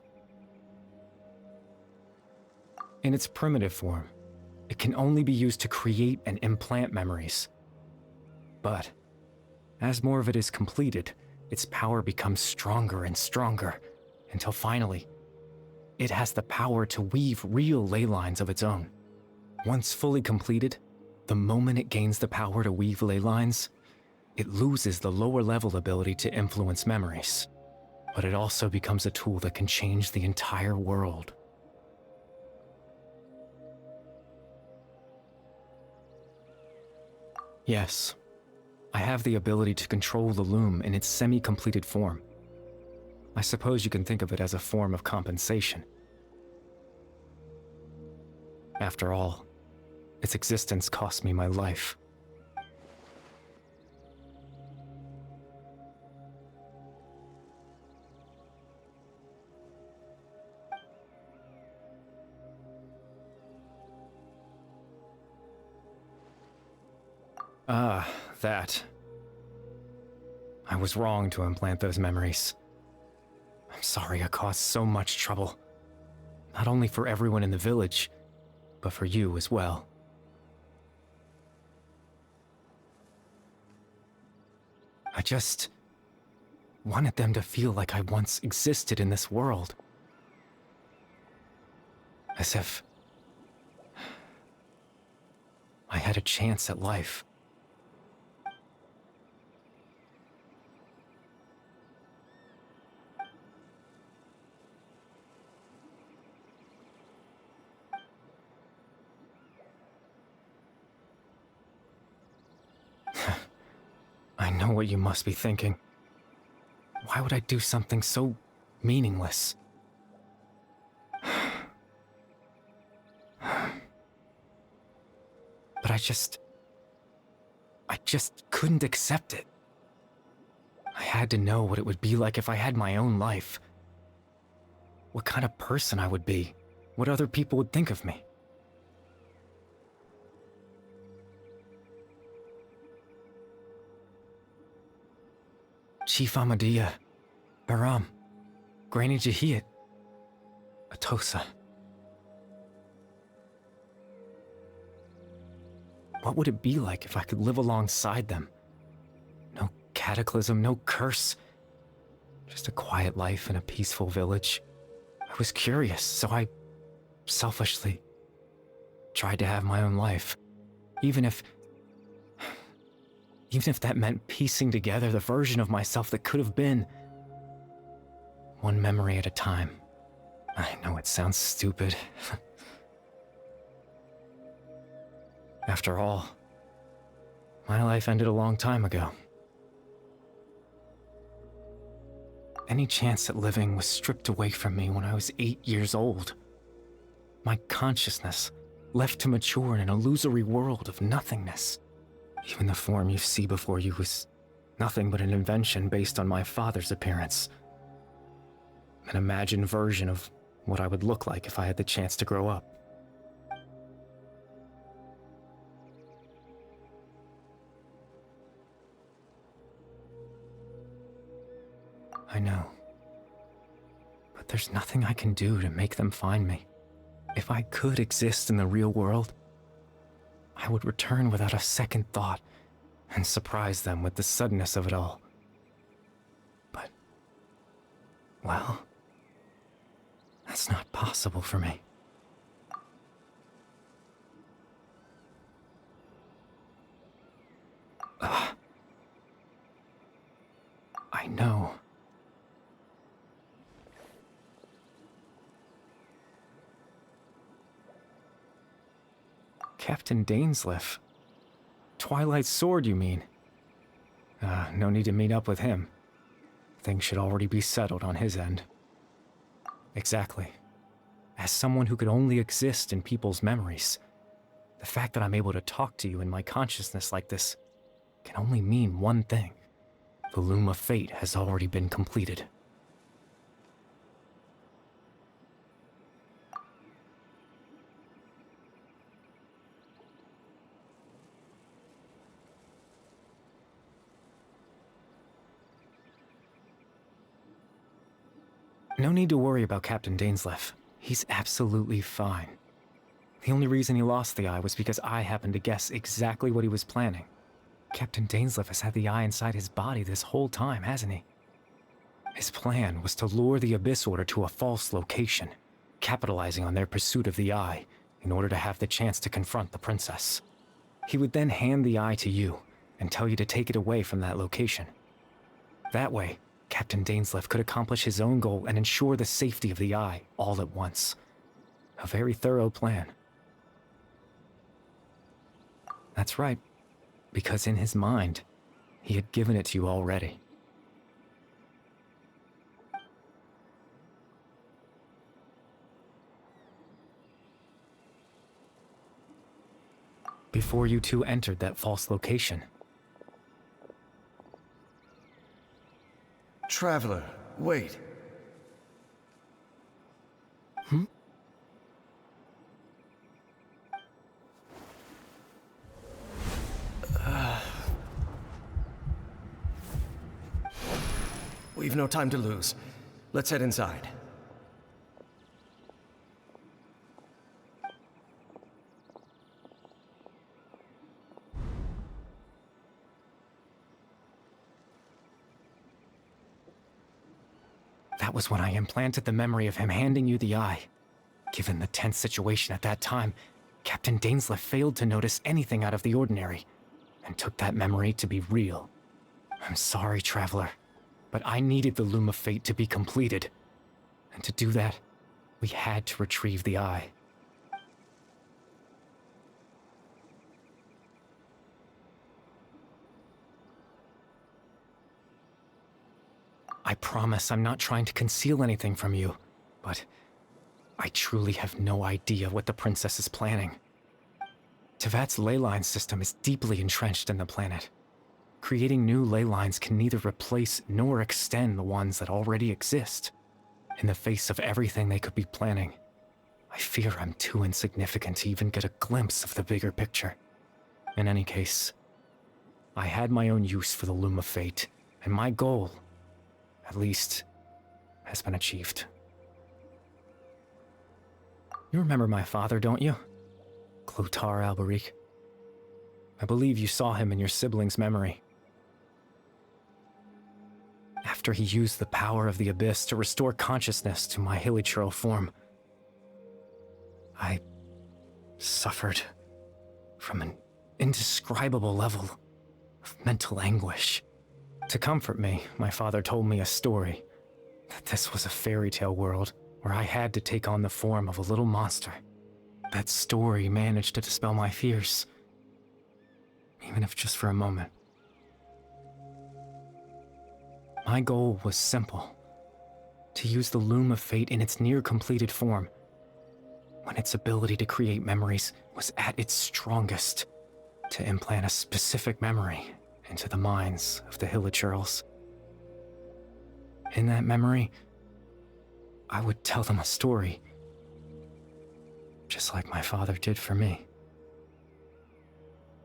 In its primitive form, it can only be used to create and implant memories. But as more of it is completed, its power becomes stronger and stronger, until finally, it has the power to weave real ley lines of its own. Once fully completed, the moment it gains the power to weave ley lines, it loses the lower level ability to influence memories. But it also becomes a tool that can change the entire world. Yes, I have the ability to control the Loom in its semi-completed form. I suppose you can think of it as a form of compensation. After all, its existence cost me my life. Ah, that. I was wrong to implant those memories. I'm sorry I caused so much trouble. Not only for everyone in the village, but for you as well. I just wanted them to feel like I once existed in this world. As if I had a chance at life. I know what you must be thinking. Why would I do something so meaningless? But I just couldn't accept it. I had to know what it would be like if I had my own life. What kind of person I would be. What other people would think of me. Chief Ahmadiyya, Baram, Granny Jahiyat, Atosa. What would it be like if I could live alongside them? No cataclysm, no curse. Just a quiet life in a peaceful village. I was curious, so I selfishly tried to have my own life. Even if that meant piecing together the version of myself that could have been. One memory at a time. I know it sounds stupid. After all, my life ended a long time ago. Any chance at living was stripped away from me when I was 8 years old. My consciousness left to mature in an illusory world of nothingness. Even the form you see before you was nothing but an invention based on my father's appearance. An imagined version of what I would look like if I had the chance to grow up. I know. But there's nothing I can do to make them find me. If I could exist in the real world, I would return without a second thought and surprise them with the suddenness of it all. But, well, that's not possible for me. I know. Captain Dainsleif. Twilight Sword, you mean? No need to meet up with him. Things should already be settled on his end. Exactly. As someone who could only exist in people's memories, the fact that I'm able to talk to you in my consciousness like this can only mean one thing. The Loom of Fate has already been completed. No need to worry about Captain Dainsleif. He's absolutely fine. The only reason he lost the eye was because I happened to guess exactly what he was planning. Captain Dainsleif has had the eye inside his body this whole time, hasn't he? His plan was to lure the Abyss Order to a false location, capitalizing on their pursuit of the eye in order to have the chance to confront the princess. He would then hand the eye to you and tell you to take it away from that location. That way, Captain Dainsleif could accomplish his own goal and ensure the safety of the eye all at once. A very thorough plan. That's right, because in his mind, he had given it to you already. Before you two entered that false location. Traveler, wait. We've no time to lose. Let's head inside. That was when I implanted the memory of him handing you the eye. Given the tense situation at that time, Captain Dainsleif failed to notice anything out of the ordinary, and took that memory to be real. I'm sorry, Traveler, but I needed the Loom of Fate to be completed. And to do that, we had to retrieve the eye. I promise I'm not trying to conceal anything from you, but I truly have no idea what the princess is planning. Tevat's ley line system is deeply entrenched in the planet. Creating new ley lines can neither replace nor extend the ones that already exist. In the face of everything they could be planning, I fear I'm too insignificant to even get a glimpse of the bigger picture. In any case, I had my own use for the Loom of Fate, and my goal, at least, has been achieved. You remember my father, don't you? Clotar Alberic. I believe you saw him in your sibling's memory. After he used the power of the Abyss to restore consciousness to my hilichurl form, I suffered from an indescribable level of mental anguish. To comfort me, my father told me a story, that this was a fairy tale world where I had to take on the form of a little monster. That story managed to dispel my fears, even if just for a moment. My goal was simple: to use the Loom of Fate in its near-completed form, when its ability to create memories was at its strongest, to implant a specific memory into the minds of the hilichurls. In that memory, I would tell them a story, just like my father did for me.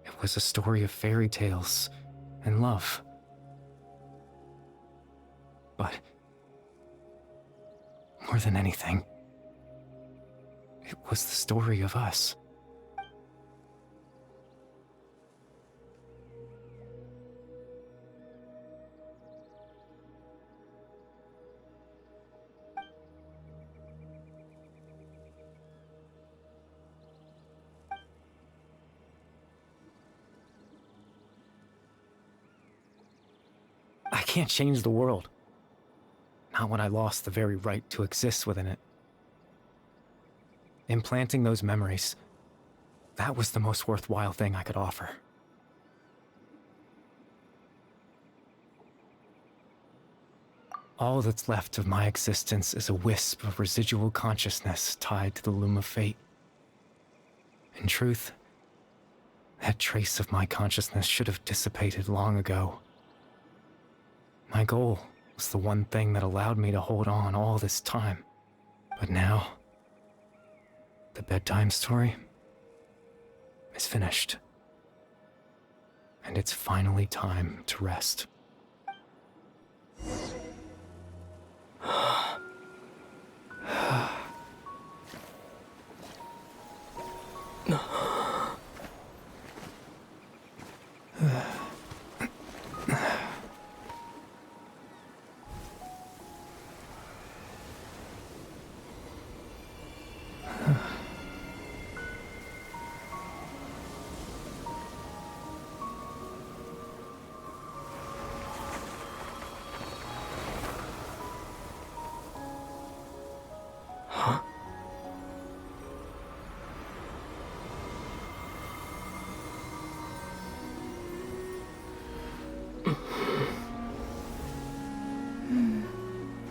It was a story of fairy tales and love. But more than anything, it was the story of us. I can't change the world. Not when I lost the very right to exist within it. Implanting those memories, that was the most worthwhile thing I could offer. All that's left of my existence is a wisp of residual consciousness tied to the loom of fate. In truth, that trace of my consciousness should have dissipated long ago. My goal was the one thing that allowed me to hold on all this time. But now, the bedtime story is finished. And it's finally time to rest.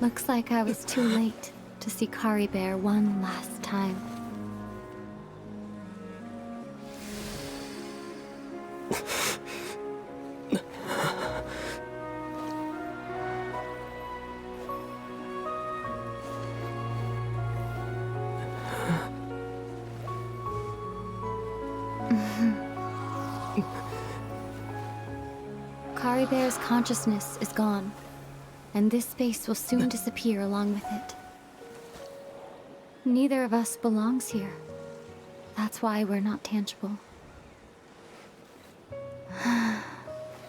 Looks like I was too late to see Caribet one last time. Caribet's consciousness is gone, and this space will soon disappear along with it. Neither of us belongs here. That's why we're not tangible.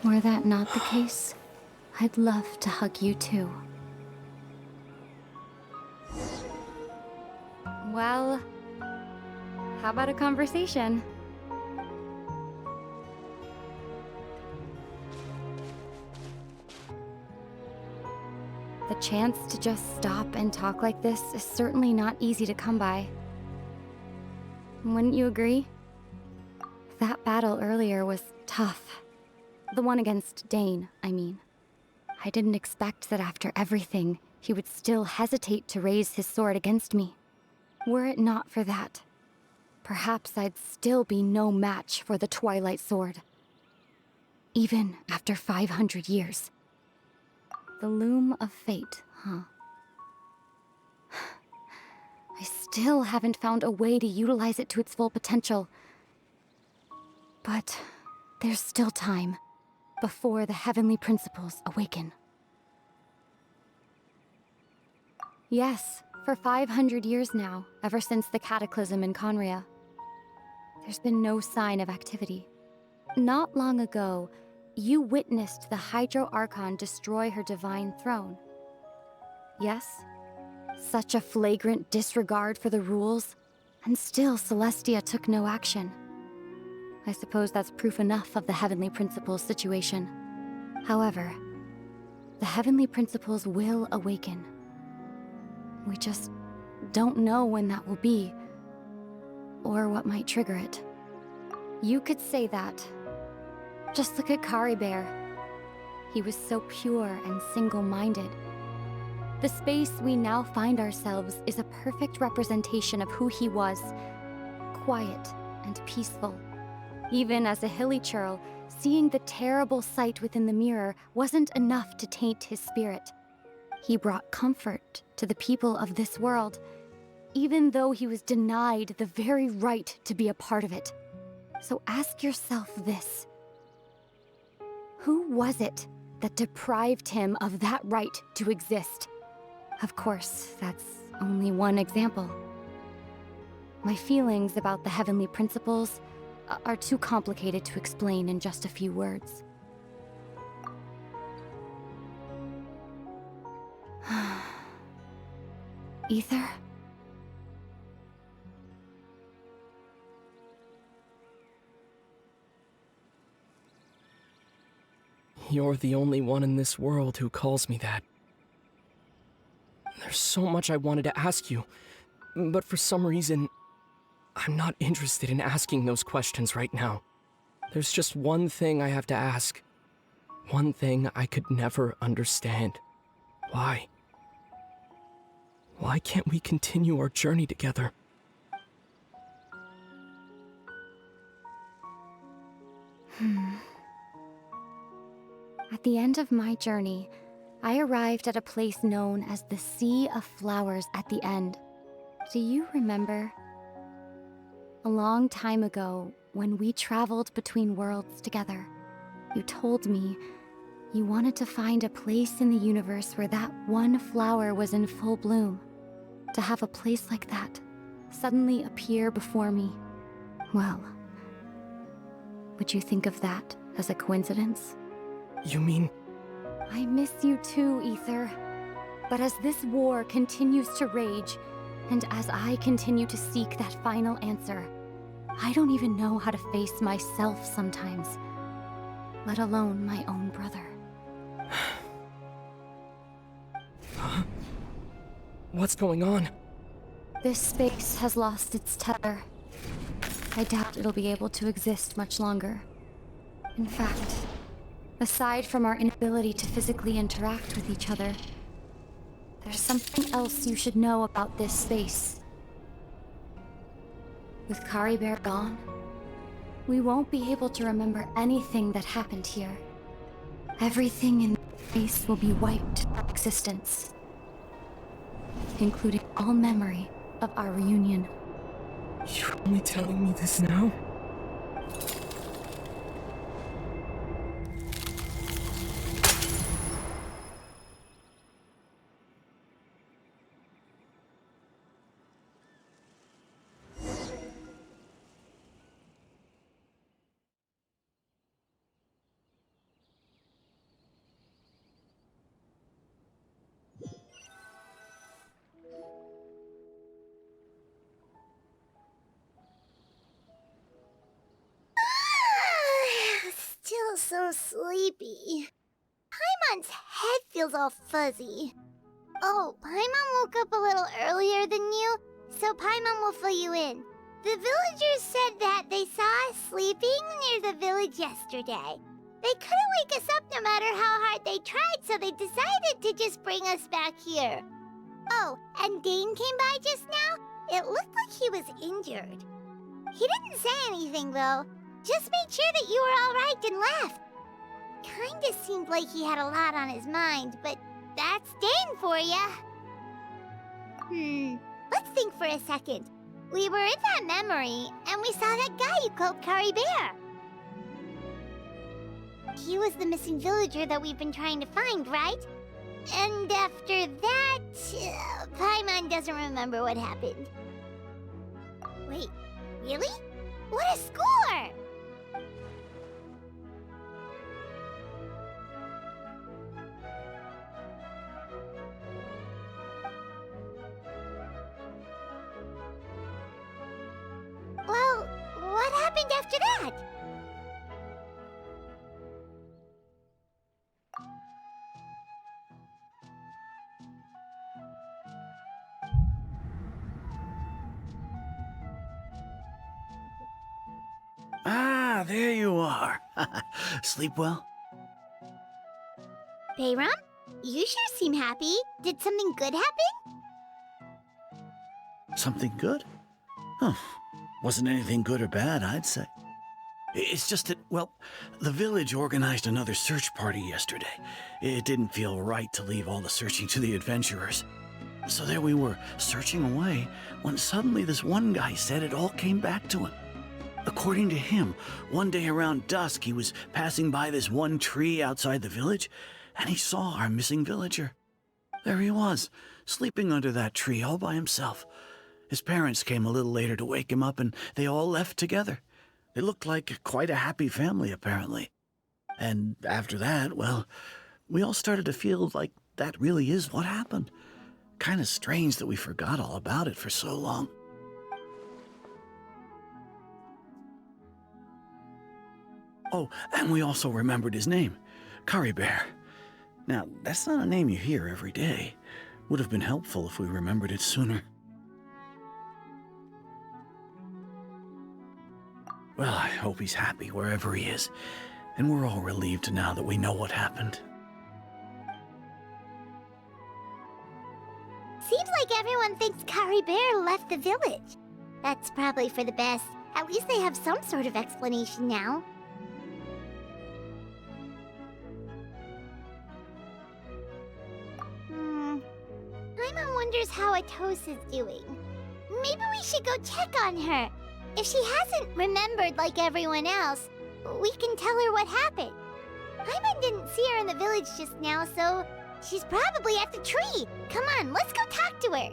Were that not the case, I'd love to hug you too. Well, how about a conversation? The chance to just stop and talk like this is certainly not easy to come by. Wouldn't you agree? That battle earlier was tough. The one against Dane, I mean. I didn't expect that after everything, he would still hesitate to raise his sword against me. Were it not for that, perhaps I'd still be no match for the Twilight Sword. Even after 500 years. The Loom of Fate, huh? I still haven't found a way to utilize it to its full potential. But there's still time before the heavenly principles awaken. Yes, for 500 years now, ever since the cataclysm in Conria, there's been no sign of activity. Not long ago, you witnessed the Hydro Archon destroy her divine throne. Yes? Such a flagrant disregard for the rules, and still Celestia took no action. I suppose that's proof enough of the Heavenly Principles situation. However, the Heavenly Principles will awaken. We just don't know when that will be, or what might trigger it. You could say that. Just look at Caribet. He was so pure and single-minded. The space we now find ourselves is a perfect representation of who he was. Quiet and peaceful. Even as a hilly churl, seeing the terrible sight within the mirror wasn't enough to taint his spirit. He brought comfort to the people of this world, even though he was denied the very right to be a part of it. So ask yourself this. Who was it that deprived him of that right to exist? Of course, that's only one example. My feelings about the Heavenly Principles are too complicated to explain in just a few words. Ether? You're the only one in this world who calls me that. There's so much I wanted to ask you, but for some reason, I'm not interested in asking those questions right now. There's just one thing I have to ask. One thing I could never understand. Why? Why can't we continue our journey together? At the end of my journey, I arrived at a place known as the Sea of Flowers at the end. Do you remember? A long time ago, when we traveled between worlds together, you told me you wanted to find a place in the universe where that one flower was in full bloom. To have a place like that suddenly appear before me, well, would you think of that as a coincidence? You mean... I miss you too, Ether. But as this war continues to rage, and as I continue to seek that final answer, I don't even know how to face myself sometimes, let alone my own brother. Huh? What's going on? This space has lost its tether. I doubt it'll be able to exist much longer. In fact, aside from our inability to physically interact with each other, there's something else you should know about this space. With Caribet gone, we won't be able to remember anything that happened here. Everything in this space will be wiped from existence, including all memory of our reunion. You're only telling me this now? Still so sleepy. Paimon's head feels all fuzzy. Oh, Paimon woke up a little earlier than you, so Paimon will fill you in. The villagers said that they saw us sleeping near the village yesterday. They couldn't wake us up no matter how hard they tried, so they decided to just bring us back here. Oh, and Dane came by just now. It looked like he was injured. He didn't say anything, though. Just made sure that you were all right and left. Kinda seemed like he had a lot on his mind, but that's Dane for ya. Let's think for a second. We were in that memory, and we saw that guy you called Caribet. He was the missing villager that we've been trying to find, right? And after that, Paimon doesn't remember what happened. Wait, really? What a score! Well, what happened after that? Ah, there you are. Sleep well? Bayram? You sure seem happy. Did something good happen? Something good? Huh. Wasn't anything good or bad, I'd say. It's just that, well, the village organized another search party yesterday. It didn't feel right to leave all the searching to the adventurers. So there we were, searching away, when suddenly this one guy said it all came back to him. According to him, one day around dusk he was passing by this one tree outside the village, and he saw our missing villager. There he was, sleeping under that tree all by himself. His parents came a little later to wake him up, and they all left together. They looked like quite a happy family, apparently. And after that, well, we all started to feel like that really is what happened. Kind of strange that we forgot all about it for so long. Oh, and we also remembered his name. Caribet. Now, that's not a name you hear every day. Would have been helpful if we remembered it sooner. Well, I hope he's happy wherever he is, and we're all relieved now that we know what happened. Seems like everyone thinks Caribet left the village. That's probably for the best. At least they have some sort of explanation now. Paimon wonders how Atosa's doing. Maybe we should go check on her. If she hasn't remembered like everyone else, we can tell her what happened. Paimon didn't see her in the village just now, so she's probably at the tree. Come on, let's go talk to her.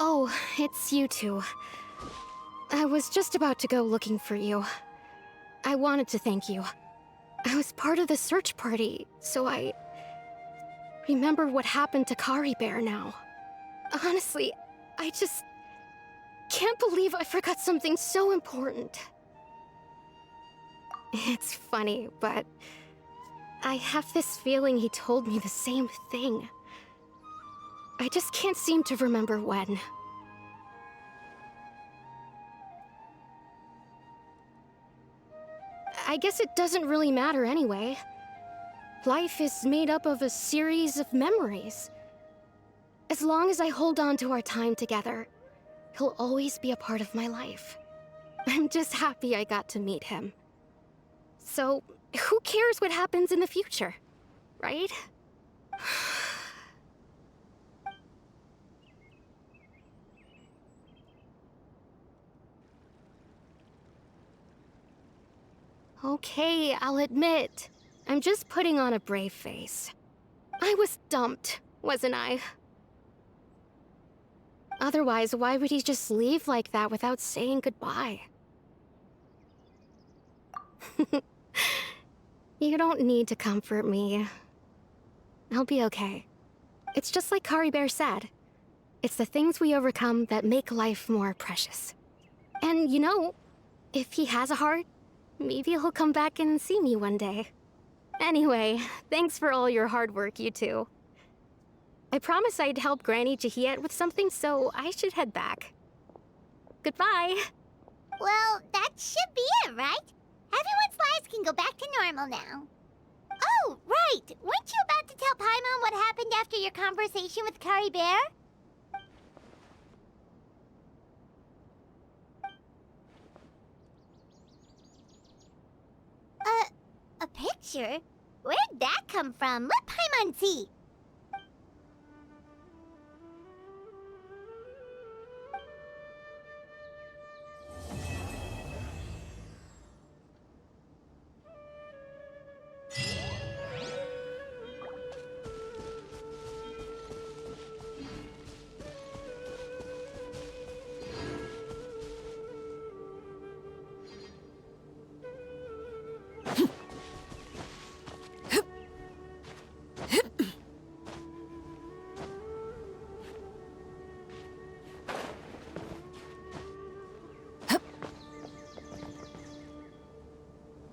Oh, it's you two. I was just about to go looking for you. I wanted to thank you. I was part of the search party, so I remember what happened to Caribet now. Honestly, I just can't believe I forgot something so important. It's funny, but I have this feeling he told me the same thing. I just can't seem to remember when. I guess it doesn't really matter anyway. Life is made up of a series of memories. As long as I hold on to our time together, he'll always be a part of my life. I'm just happy I got to meet him. So, who cares what happens in the future, right? Okay, I'll admit, I'm just putting on a brave face. I was dumped, wasn't I? Otherwise, why would he just leave like that without saying goodbye? You don't need to comfort me. I'll be okay. It's just like Caribet said. It's the things we overcome that make life more precious. And you know, if he has a heart, maybe he'll come back and see me one day. Anyway, thanks for all your hard work, you two. I promised I'd help Granny Jahiet with something, so I should head back. Goodbye. Well, that should be it, right? Everyone's lives can go back to normal now. Oh, right! Weren't you about to tell Paimon what happened after your conversation with Caribet? A picture? Where'd that come from? Let Paimon see.